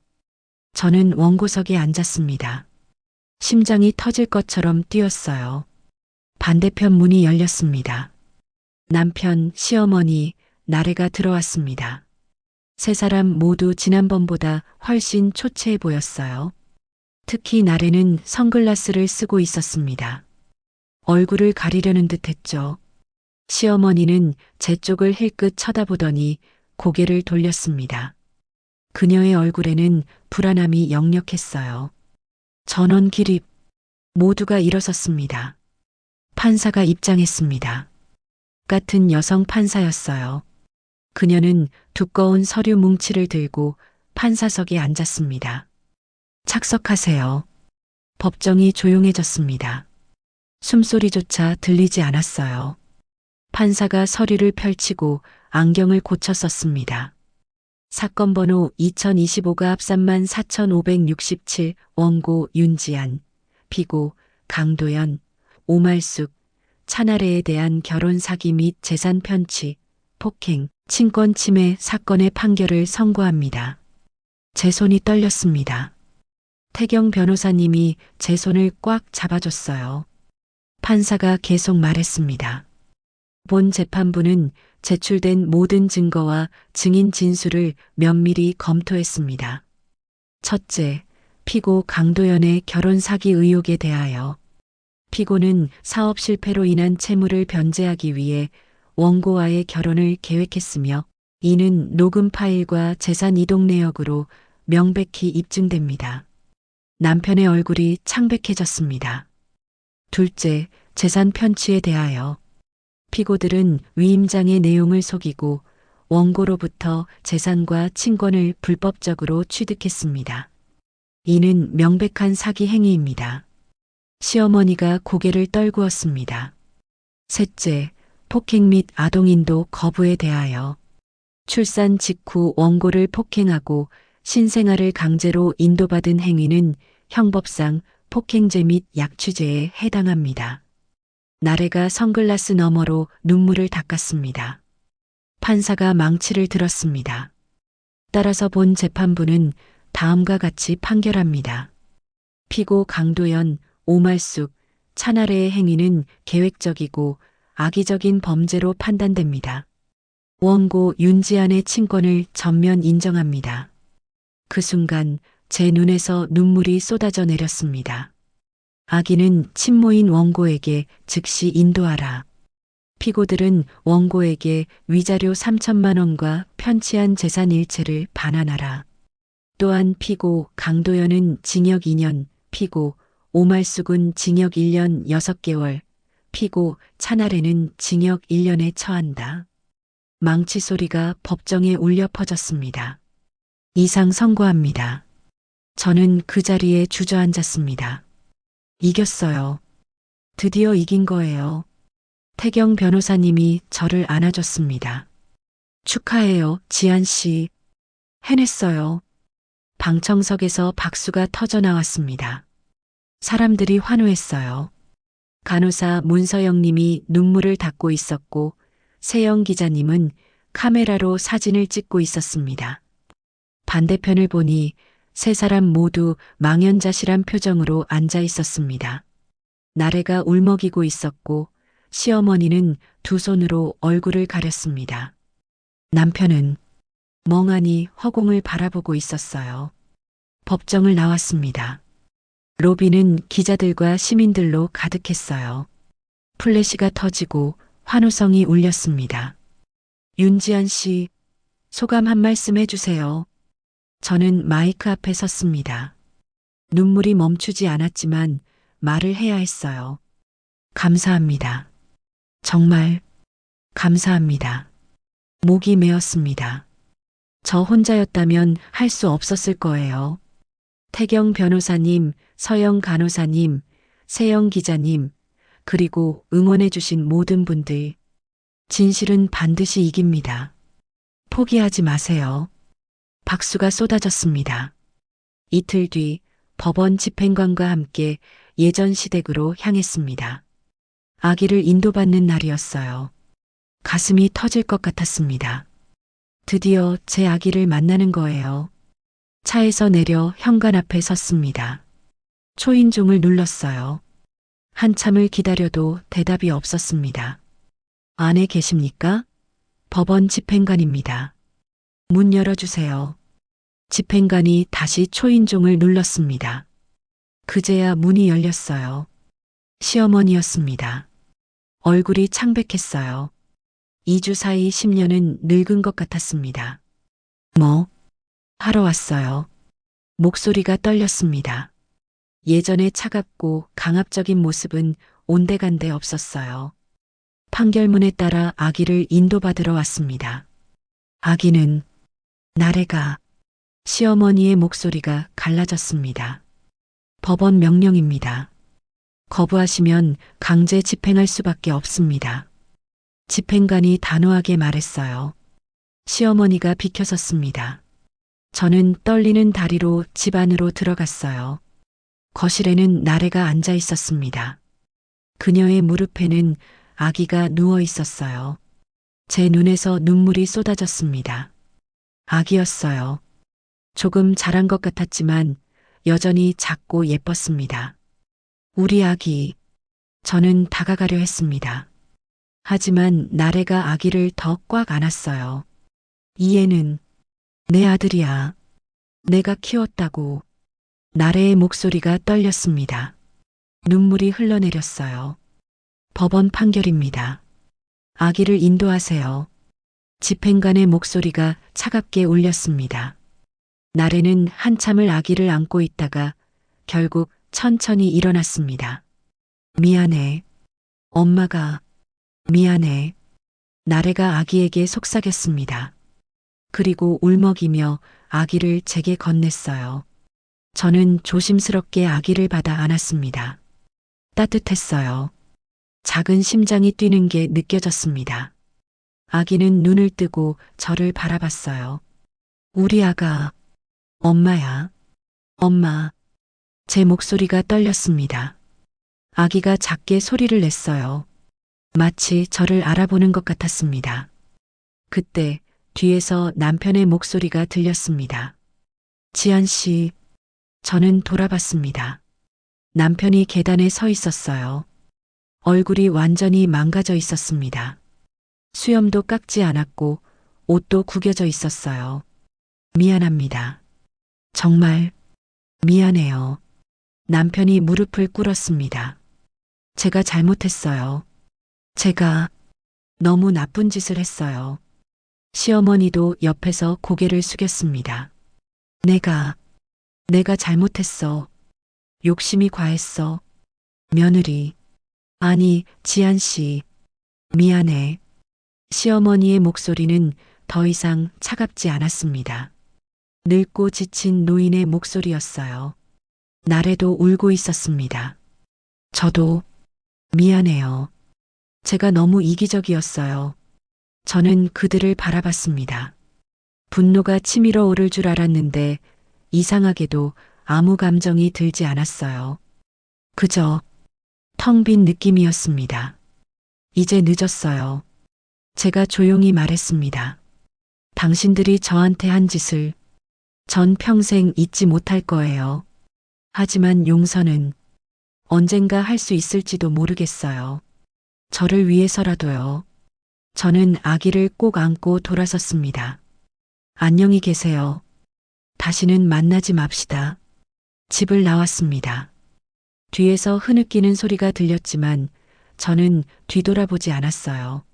저는 원고석에 앉았습니다. 심장이 터질 것처럼 뛰었어요. 반대편 문이 열렸습니다. 남편, 시어머니, 나래가 들어왔습니다. 세 사람 모두 지난번보다 훨씬 초췌해 보였어요. 특히 나래는 선글라스를 쓰고 있었습니다. 얼굴을 가리려는 듯 했죠. 시어머니는 제 쪽을 힐끗 쳐다보더니 고개를 돌렸습니다. 그녀의 얼굴에는 불안함이 역력했어요. 전원 기립. 모두가 일어섰습니다. 판사가 입장했습니다. 같은 여성 판사였어요. 그녀는 두꺼운 서류 뭉치를 들고 판사석에 앉았습니다. 착석하세요. 법정이 조용해졌습니다. 숨소리조차 들리지 않았어요. 판사가 서류를 펼치고 안경을 고쳐 썼습니다. 사건 번호 2025가 34,567 원고 윤지안, 피고 강도연, 오말숙, 차나래에 대한 결혼 사기 및 재산 편취, 폭행, 친권 침해 사건의 판결을 선고합니다. 제 손이 떨렸습니다. 태경 변호사님이 제 손을 꽉 잡아줬어요. 판사가 계속 말했습니다. 본 재판부는 제출된 모든 증거와 증인 진술을 면밀히 검토했습니다. 첫째, 피고 강도연의 결혼 사기 의혹에 대하여 피고는 사업 실패로 인한 채무를 변제하기 위해 원고와의 결혼을 계획했으며 이는 녹음 파일과 재산 이동 내역으로 명백히 입증됩니다. 남편의 얼굴이 창백해졌습니다. 둘째, 재산 편취에 대하여 피고들은 위임장의 내용을 속이고 원고로부터 재산과 친권을 불법적으로 취득했습니다. 이는 명백한 사기 행위입니다. 시어머니가 고개를 떨구었습니다. 셋째, 폭행 및 아동인도 거부에 대하여 출산 직후 원고를 폭행하고 신생아를 강제로 인도받은 행위는 형법상 폭행죄 및 약취죄에 해당합니다. 나래가 선글라스 너머로 눈물을 닦았습니다. 판사가 망치를 들었습니다. 따라서 본 재판부는 다음과 같이 판결합니다. 피고 강도연, 오말숙, 차나래의 행위는 계획적이고 악의적인 범죄로 판단됩니다. 원고 윤지안의 친권을 전면 인정합니다. 그 순간 제 눈에서 눈물이 쏟아져 내렸습니다. 아기는 친모인 원고에게 즉시 인도하라. 피고들은 원고에게 위자료 3천만 원과 편취한 재산 일체를 반환하라. 또한 피고 강도연은 징역 2년, 피고 오말숙은 징역 1년 6개월, 피고 차나래는 징역 1년에 처한다. 망치 소리가 법정에 울려 퍼졌습니다. 이상 선고합니다. 저는 그 자리에 주저앉았습니다. 이겼어요. 드디어 이긴 거예요. 태경 변호사님이 저를 안아줬습니다. 축하해요, 지한 씨. 해냈어요. 방청석에서 박수가 터져 나왔습니다. 사람들이 환호했어요. 간호사 문서영 님이 눈물을 닦고 있었고, 세영 기자님은 카메라로 사진을 찍고 있었습니다. 반대편을 보니 세 사람 모두 망연자실한 표정으로 앉아 있었습니다. 나래가 울먹이고 있었고, 시어머니는 두 손으로 얼굴을 가렸습니다. 남편은 멍하니 허공을 바라보고 있었어요. 법정을 나왔습니다. 로비는 기자들과 시민들로 가득했어요. 플래시가 터지고 환호성이 울렸습니다. 윤지한 씨, 소감 한 말씀 해주세요. 저는 마이크 앞에 섰습니다. 눈물이 멈추지 않았지만 말을 해야 했어요. 감사합니다. 정말 감사합니다. 목이 메었습니다. 저 혼자였다면 할 수 없었을 거예요. 태경 변호사님, 서영 간호사님, 세영 기자님, 그리고 응원해주신 모든 분들. 진실은 반드시 이깁니다. 포기하지 마세요. 박수가 쏟아졌습니다. 이틀 뒤 법원 집행관과 함께 예전 시댁으로 향했습니다. 아기를 인도받는 날이었어요. 가슴이 터질 것 같았습니다. 드디어 제 아기를 만나는 거예요. 차에서 내려 현관 앞에 섰습니다. 초인종을 눌렀어요. 한참을 기다려도 대답이 없었습니다. 안에 계십니까? 법원 집행관입니다. 문 열어주세요. 집행관이 다시 초인종을 눌렀습니다. 그제야 문이 열렸어요. 시어머니였습니다. 얼굴이 창백했어요. 2주 사이 10년은 늙은 것 같았습니다. 뭐? 하러 왔어요. 목소리가 떨렸습니다. 예전의 차갑고 강압적인 모습은 온데간데 없었어요. 판결문에 따라 아기를 인도받으러 왔습니다. 아기는 나래가. 시어머니의 목소리가 갈라졌습니다. 법원 명령입니다. 거부하시면 강제 집행할 수밖에 없습니다. 집행관이 단호하게 말했어요. 시어머니가 비켜섰습니다. 저는 떨리는 다리로 집 안으로 들어갔어요. 거실에는 나래가 앉아 있었습니다. 그녀의 무릎에는 아기가 누워 있었어요. 제 눈에서 눈물이 쏟아졌습니다. 아기였어요. 조금 자란 것 같았지만 여전히 작고 예뻤습니다. 우리 아기. 저는 다가가려 했습니다. 하지만 나래가 아기를 더 꽉 안았어요. 이 애는 내 아들이야. 내가 키웠다고. 나래의 목소리가 떨렸습니다. 눈물이 흘러내렸어요. 법원 판결입니다. 아기를 인도하세요. 집행관의 목소리가 차갑게 울렸습니다. 나래는 한참을 아기를 안고 있다가 결국 천천히 일어났습니다. 미안해. 엄마가. 미안해. 나래가 아기에게 속삭였습니다. 그리고 울먹이며 아기를 제게 건넸어요. 저는 조심스럽게 아기를 받아 안았습니다. 따뜻했어요. 작은 심장이 뛰는 게 느껴졌습니다. 아기는 눈을 뜨고 저를 바라봤어요. 우리 아가. 엄마야. 엄마. 제 목소리가 떨렸습니다. 아기가 작게 소리를 냈어요. 마치 저를 알아보는 것 같았습니다. 그때 뒤에서 남편의 목소리가 들렸습니다. 지한 씨. 저는 돌아봤습니다. 남편이 계단에 서 있었어요. 얼굴이 완전히 망가져 있었습니다. 수염도 깎지 않았고 옷도 구겨져 있었어요. 미안합니다. 정말 미안해요. 남편이 무릎을 꿇었습니다. 제가 잘못했어요. 제가 너무 나쁜 짓을 했어요. 시어머니도 옆에서 고개를 숙였습니다. 내가 잘못했어. 욕심이 과했어. 며느리. 아니, 지한 씨. 미안해. 시어머니의 목소리는 더 이상 차갑지 않았습니다. 늙고 지친 노인의 목소리였어요. 나래도 울고 있었습니다. 저도 미안해요. 제가 너무 이기적이었어요. 저는 그들을 바라봤습니다. 분노가 치밀어 오를 줄 알았는데 이상하게도 아무 감정이 들지 않았어요. 그저 텅 빈 느낌이었습니다. 이제 늦었어요. 제가 조용히 말했습니다. 당신들이 저한테 한 짓을 전 평생 잊지 못할 거예요. 하지만 용서는 언젠가 할 수 있을지도 모르겠어요. 저를 위해서라도요. 저는 아기를 꼭 안고 돌아섰습니다. 안녕히 계세요. 다시는 만나지 맙시다. 집을 나왔습니다. 뒤에서 흐느끼는 소리가 들렸지만 저는 뒤돌아보지 않았어요.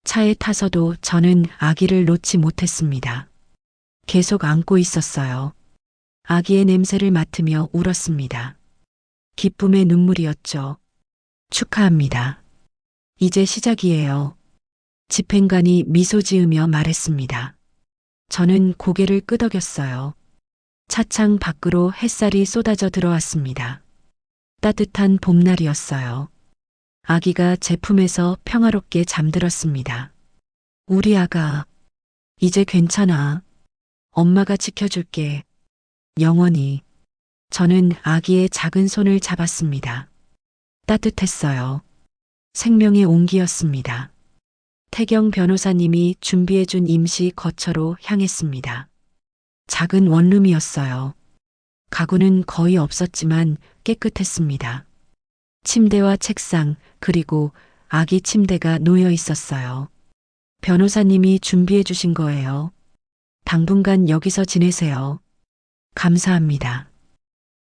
차에 타서도 저는 아기를 놓지 못했습니다. 계속 안고 있었어요. 아기의 냄새를 맡으며 울었습니다. 기쁨의 눈물이었죠. 축하합니다. 이제 시작이에요. 집행관이 미소 지으며 말했습니다. 저는 고개를 끄덕였어요. 차창 밖으로 햇살이 쏟아져 들어왔습니다. 따뜻한 봄날이었어요. 아기가 제 품에서 평화롭게 잠들었습니다. 우리 아가, 이제 괜찮아. 엄마가 지켜줄게. 영원히. 저는 아기의 작은 손을 잡았습니다. 따뜻했어요. 생명의 온기였습니다. 태경 변호사님이 준비해준 임시 거처로 향했습니다. 작은 원룸이었어요. 가구는 거의 없었지만 깨끗했습니다. 침대와 책상, 그리고 아기 침대가 놓여 있었어요. 변호사님이 준비해 주신 거예요. 당분간 여기서 지내세요. 감사합니다.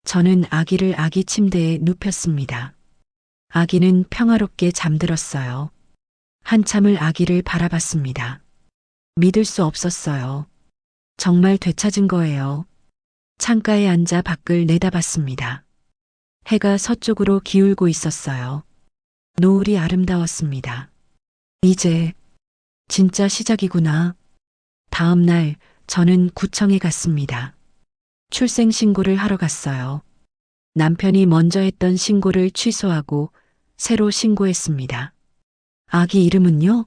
저는 아기를 아기 침대에 눕혔습니다. 아기는 평화롭게 잠들었어요. 한참을 아기를 바라봤습니다. 믿을 수 없었어요. 정말 되찾은 거예요. 창가에 앉아 밖을 내다봤습니다. 해가 서쪽으로 기울고 있었어요. 노을이 아름다웠습니다. 이제 진짜 시작이구나. 다음 날 저는 구청에 갔습니다. 출생신고를 하러 갔어요. 남편이 먼저 했던 신고를 취소하고 새로 신고했습니다. 아기 이름은요?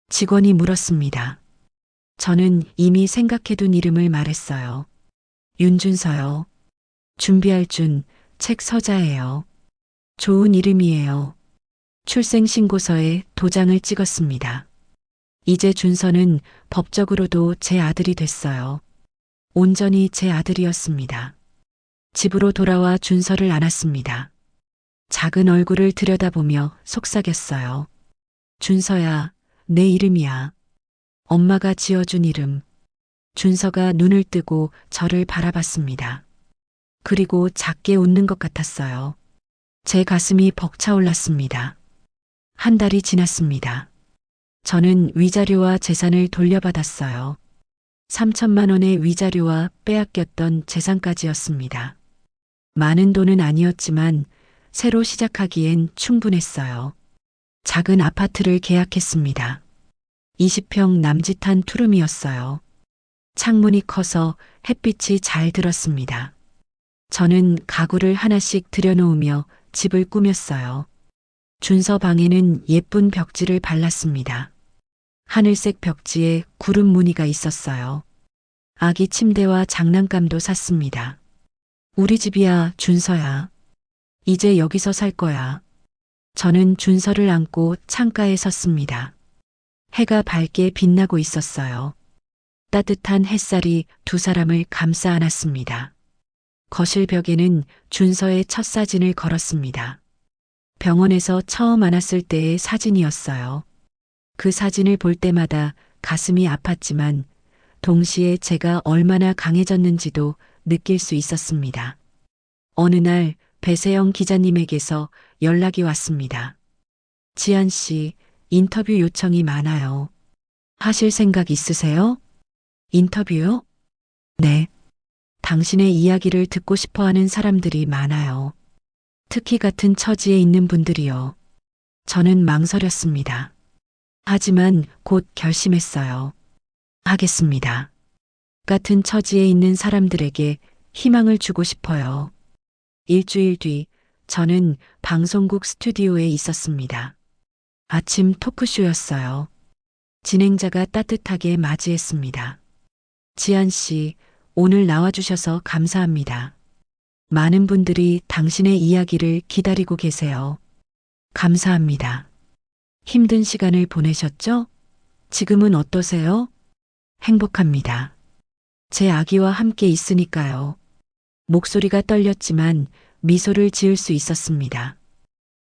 직원이 물었습니다. 저는 이미 생각해둔 이름을 말했어요. 윤준서요. 준비할 준 책 서자예요. 좋은 이름이에요. 출생신고서에 도장을 찍었습니다. 이제 준서는 법적으로도 제 아들이 됐어요. 온전히 제 아들이었습니다. 집으로 돌아와 준서를 안았습니다. 작은 얼굴을 들여다보며 속삭였어요. 준서야, 내 이름이야. 엄마가 지어준 이름. 준서가 눈을 뜨고 저를 바라봤습니다. 그리고 작게 웃는 것 같았어요. 제 가슴이 벅차올랐습니다. 한 달이 지났습니다. 저는 위자료와 재산을 돌려받았어요. 3천만 원의 위자료와 빼앗겼던 재산까지였습니다. 많은 돈은 아니었지만 새로 시작하기엔 충분했어요. 작은 아파트를 계약했습니다. 20평 남짓한 투룸이었어요. 창문이 커서 햇빛이 잘 들었습니다. 저는 가구를 하나씩 들여놓으며 집을 꾸몄어요. 준서 방에는 예쁜 벽지를 발랐습니다. 하늘색 벽지에 구름 무늬가 있었어요. 아기 침대와 장난감도 샀습니다. 우리 집이야, 준서야. 이제 여기서 살 거야. 저는 준서를 안고 창가에 섰습니다. 해가 밝게 빛나고 있었어요. 따뜻한 햇살이 두 사람을 감싸 안았습니다. 거실 벽에는 준서의 첫 사진을 걸었습니다. 병원에서 처음 안았을 때의 사진이었어요. 그 사진을 볼 때마다 가슴이 아팠지만 동시에 제가 얼마나 강해졌는지도 느낄 수 있었습니다. 어느 날 배세영 기자님에게서 연락이 왔습니다. 지안 씨, 인터뷰 요청이 많아요. 하실 생각 있으세요? 인터뷰요? 네. 당신의 이야기를 듣고 싶어 하는 사람들이 많아요. 특히 같은 처지에 있는 분들이요. 저는 망설였습니다. 하지만 곧 결심했어요. 하겠습니다. 같은 처지에 있는 사람들에게 희망을 주고 싶어요. 일주일 뒤 저는 방송국 스튜디오에 있었습니다. 아침 토크쇼였어요. 진행자가 따뜻하게 맞이했습니다. 지한 씨, 오늘 나와주셔서 감사합니다. 많은 분들이 당신의 이야기를 기다리고 계세요. 감사합니다. 힘든 시간을 보내셨죠? 지금은 어떠세요? 행복합니다. 제 아기와 함께 있으니까요. 목소리가 떨렸지만 미소를 지을 수 있었습니다.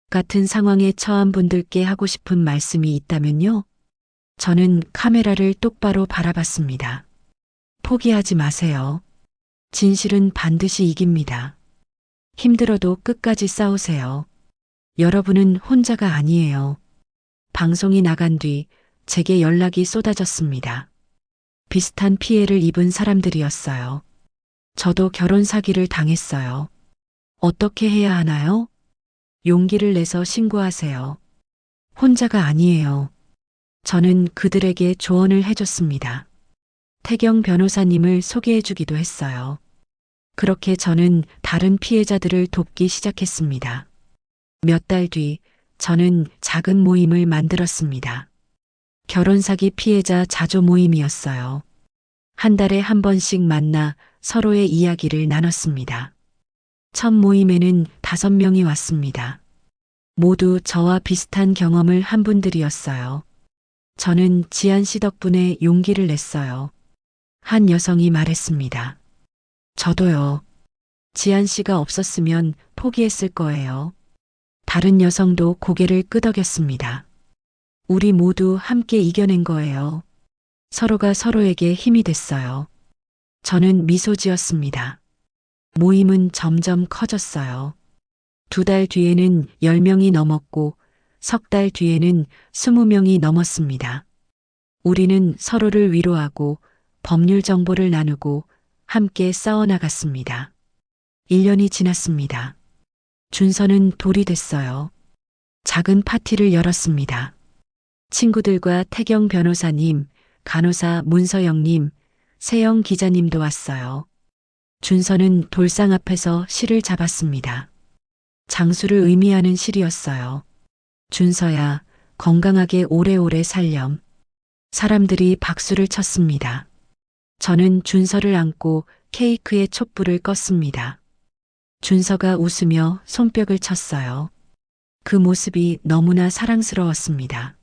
같은 상황에 처한 분들께 하고 싶은 말씀이 있다면요? 저는 카메라를 똑바로 바라봤습니다. 포기하지 마세요. 진실은 반드시 이깁니다. 힘들어도 끝까지 싸우세요. 여러분은 혼자가 아니에요. 방송이 나간 뒤 제게 연락이 쏟아졌습니다. 비슷한 피해를 입은 사람들이었어요. 저도 결혼 사기를 당했어요. 어떻게 해야 하나요? 용기를 내서 신고하세요. 혼자가 아니에요. 저는 그들에게 조언을 해줬습니다. 태경 변호사님을 소개해주기도 했어요. 그렇게 저는 다른 피해자들을 돕기 시작했습니다. 몇 달 뒤 저는 작은 모임을 만들었습니다. 결혼 사기 피해자 자조 모임이었어요. 한 달에 한 번씩 만나 서로의 이야기를 나눴습니다. 첫 모임에는 5명이 왔습니다. 모두 저와 비슷한 경험을 한 분들이었어요. 저는 지한 씨 덕분에 용기를 냈어요. 한 여성이 말했습니다. 저도요. 지한 씨가 없었으면 포기했을 거예요. 다른 여성도 고개를 끄덕였습니다. 우리 모두 함께 이겨낸 거예요. 서로가 서로에게 힘이 됐어요. 저는 미소 지었습니다. 모임은 점점 커졌어요. 2달 뒤에는 10명이 넘었고 석 달 뒤에는 20명이 넘었습니다. 우리는 서로를 위로하고 법률 정보를 나누고 함께 싸워나갔습니다. 1년이 지났습니다. 준서는 돌이 됐어요. 작은 파티를 열었습니다. 친구들과 태경 변호사님, 간호사 문서영님, 세영 기자님도 왔어요. 준서는 돌상 앞에서 실을 잡았습니다. 장수를 의미하는 실이었어요. 준서야, 건강하게 오래오래 살렴. 사람들이 박수를 쳤습니다. 저는 준서를 안고 케이크에 촛불을 껐습니다. 준서가 웃으며 손뼉을 쳤어요. 그 모습이 너무나 사랑스러웠습니다.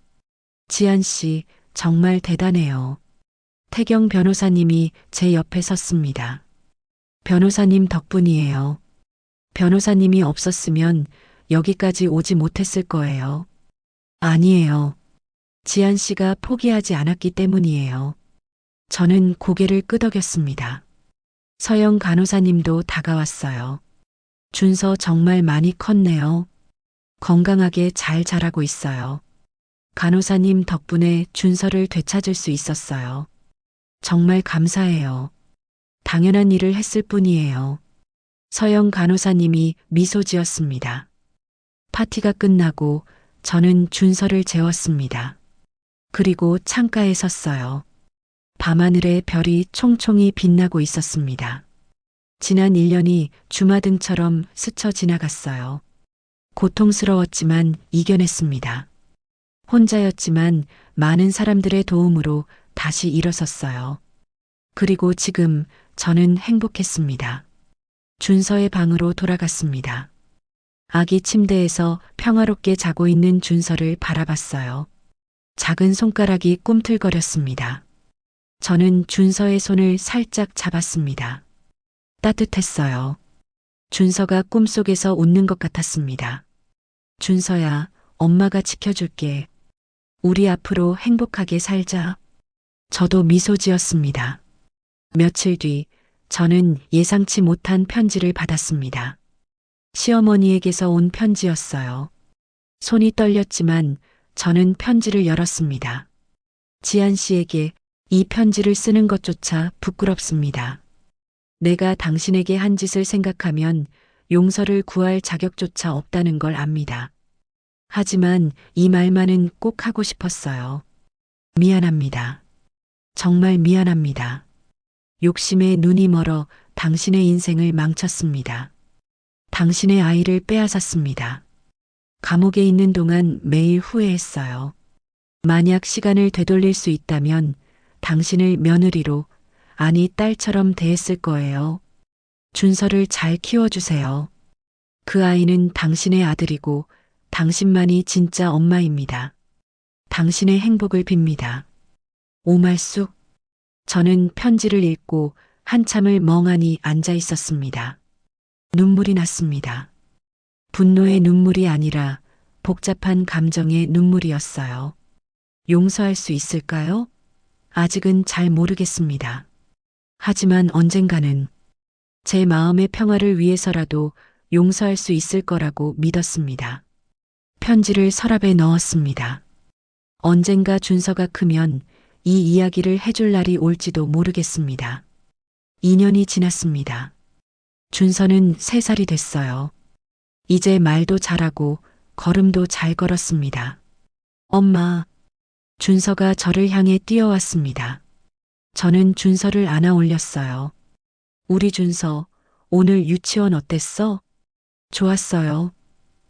지한 씨, 정말 대단해요. 태경 변호사님이 제 옆에 섰습니다. 변호사님 덕분이에요. 변호사님이 없었으면 여기까지 오지 못했을 거예요. 아니에요. 지한 씨가 포기하지 않았기 때문이에요. 저는 고개를 끄덕였습니다. 서영 간호사님도 다가왔어요. 준서 정말 많이 컸네요. 건강하게 잘 자라고 있어요. 간호사님 덕분에 준서를 되찾을 수 있었어요. 정말 감사해요. 당연한 일을 했을 뿐이에요. 서영 간호사님이 미소 지었습니다. 파티가 끝나고 저는 준서를 재웠습니다. 그리고 창가에 섰어요. 밤하늘에 별이 총총히 빛나고 있었습니다. 지난 1년이 주마등처럼 스쳐 지나갔어요. 고통스러웠지만 이겨냈습니다. 혼자였지만 많은 사람들의 도움으로 다시 일어섰어요. 그리고 지금 저는 행복했습니다. 준서의 방으로 돌아갔습니다. 아기 침대에서 평화롭게 자고 있는 준서를 바라봤어요. 작은 손가락이 꿈틀거렸습니다. 저는 준서의 손을 살짝 잡았습니다. 따뜻했어요. 준서가 꿈속에서 웃는 것 같았습니다. 준서야, 엄마가 지켜줄게. 우리 앞으로 행복하게 살자. 저도 미소 지었습니다. 며칠 뒤 저는 예상치 못한 편지를 받았습니다. 시어머니에게서 온 편지였어요. 손이 떨렸지만 저는 편지를 열었습니다. 지한 씨에게 이 편지를 쓰는 것조차 부끄럽습니다. 내가 당신에게 한 짓을 생각하면 용서를 구할 자격조차 없다는 걸 압니다. 하지만 이 말만은 꼭 하고 싶었어요. 미안합니다. 정말 미안합니다. 욕심에 눈이 멀어 당신의 인생을 망쳤습니다. 당신의 아이를 빼앗았습니다. 감옥에 있는 동안 매일 후회했어요. 만약 시간을 되돌릴 수 있다면 당신을 며느리로, 아니 딸처럼 대했을 거예요. 준서를 잘 키워주세요. 그 아이는 당신의 아들이고 당신만이 진짜 엄마입니다. 당신의 행복을 빕니다. 오말숙. 저는 편지를 읽고 한참을 멍하니 앉아 있었습니다. 눈물이 났습니다. 분노의 눈물이 아니라 복잡한 감정의 눈물이었어요. 용서할 수 있을까요? 아직은 잘 모르겠습니다. 하지만 언젠가는 제 마음의 평화를 위해서라도 용서할 수 있을 거라고 믿었습니다. 편지를 서랍에 넣었습니다. 언젠가 준서가 크면 이 이야기를 해줄 날이 올지도 모르겠습니다. 2년이 지났습니다. 준서는 3살이 됐어요. 이제 말도 잘하고 걸음도 잘 걸었습니다. 엄마. 준서가 저를 향해 뛰어왔습니다. 저는 준서를 안아 올렸어요. 우리 준서, 오늘 유치원 어땠어? 좋았어요.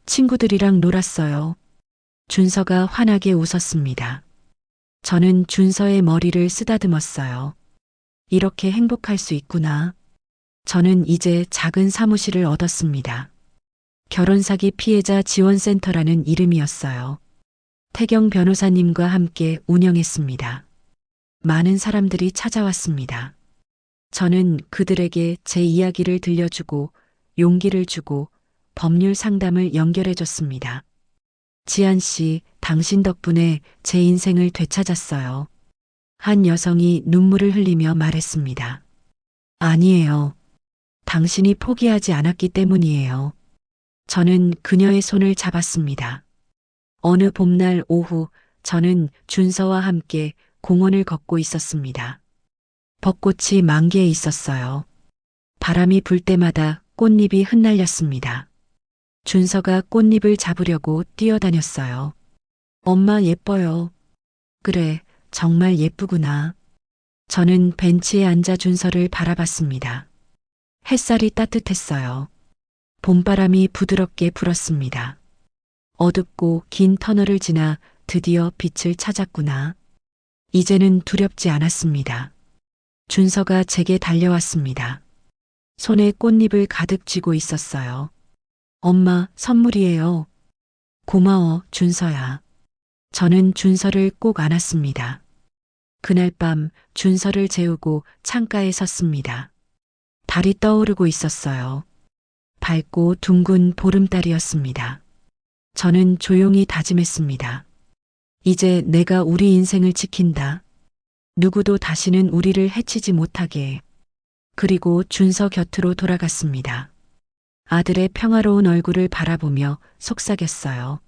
친구들이랑 놀았어요. 준서가 환하게 웃었습니다. 저는 준서의 머리를 쓰다듬었어요. 이렇게 행복할 수 있구나. 저는 이제 작은 사무실을 얻었습니다. 결혼사기 피해자 지원센터라는 이름이었어요. 태경 변호사님과 함께 운영했습니다. 많은 사람들이 찾아왔습니다. 저는 그들에게 제 이야기를 들려주고 용기를 주고 법률 상담을 연결해줬습니다. 지한 씨, 당신 덕분에 제 인생을 되찾았어요. 한 여성이 눈물을 흘리며 말했습니다. 아니에요. 당신이 포기하지 않았기 때문이에요. 저는 그녀의 손을 잡았습니다. 어느 봄날 오후 저는 준서와 함께 공원을 걷고 있었습니다. 벚꽃이 만개해 있었어요. 바람이 불 때마다 꽃잎이 흩날렸습니다. 준서가 꽃잎을 잡으려고 뛰어다녔어요. 엄마 예뻐요. 그래, 정말 예쁘구나. 저는 벤치에 앉아 준서를 바라봤습니다. 햇살이 따뜻했어요. 봄바람이 부드럽게 불었습니다. 어둡고 긴 터널을 지나 드디어 빛을 찾았구나. 이제는 두렵지 않았습니다. 준서가 제게 달려왔습니다. 손에 꽃잎을 가득 쥐고 있었어요. 엄마, 선물이에요. 고마워, 준서야. 저는 준서를 꼭 안았습니다. 그날 밤 준서를 재우고 창가에 섰습니다. 달이 떠오르고 있었어요. 밝고 둥근 보름달이었습니다. 저는 조용히 다짐했습니다. 이제 내가 우리 인생을 지킨다. 누구도 다시는 우리를 해치지 못하게. 그리고 준서 곁으로 돌아갔습니다. 아들의 평화로운 얼굴을 바라보며 속삭였어요.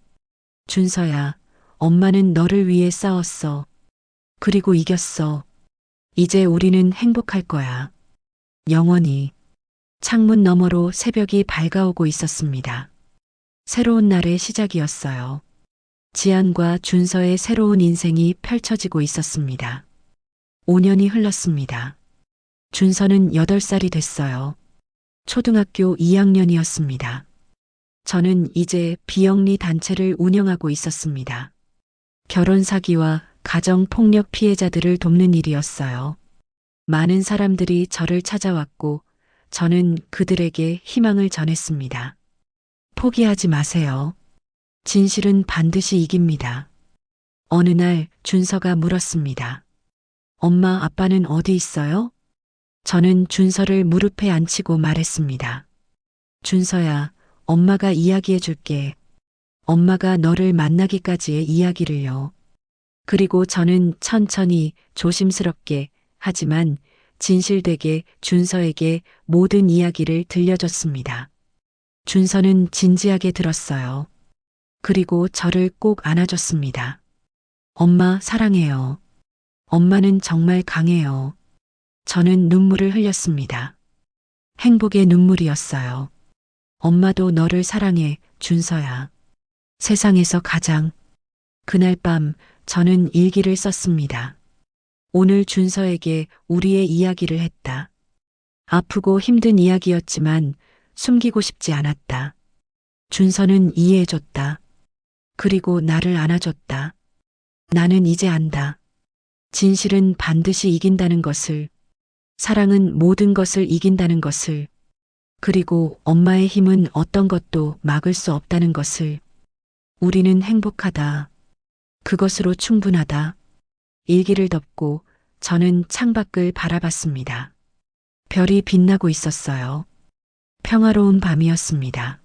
준서야, 엄마는 너를 위해 싸웠어. 그리고 이겼어. 이제 우리는 행복할 거야. 영원히. 창문 너머로 새벽이 밝아오고 있었습니다. 새로운 날의 시작이었어요. 지안과 준서의 새로운 인생이 펼쳐지고 있었습니다. 5년이 흘렀습니다. 준서는 8살이 됐어요. 초등학교 2학년이었습니다. 저는 이제 비영리 단체를 운영하고 있었습니다. 결혼 사기와 가정 폭력 피해자들을 돕는 일이었어요. 많은 사람들이 저를 찾아왔고 저는 그들에게 희망을 전했습니다. 포기하지 마세요. 진실은 반드시 이깁니다. 어느 날 준서가 물었습니다. 엄마, 아빠는 어디 있어요? 저는 준서를 무릎에 앉히고 말했습니다. 준서야, 엄마가 이야기해 줄게. 엄마가 너를 만나기까지의 이야기를요. 그리고 저는 천천히 조심스럽게 하지만 진실되게 준서에게 모든 이야기를 들려줬습니다. 준서는 진지하게 들었어요. 그리고 저를 꼭 안아줬습니다. 엄마 사랑해요. 엄마는 정말 강해요. 저는 눈물을 흘렸습니다. 행복의 눈물이었어요. 엄마도 너를 사랑해, 준서야. 세상에서 가장. 그날 밤 저는 일기를 썼습니다. 오늘 준서에게 우리의 이야기를 했다. 아프고 힘든 이야기였지만 숨기고 싶지 않았다. 준서는 이해해줬다. 그리고 나를 안아줬다. 나는 이제 안다. 진실은 반드시 이긴다는 것을, 사랑은 모든 것을 이긴다는 것을, 그리고 엄마의 힘은 어떤 것도 막을 수 없다는 것을. 우리는 행복하다. 그것으로 충분하다. 일기를 덮고 저는 창밖을 바라봤습니다. 별이 빛나고 있었어요. 평화로운 밤이었습니다.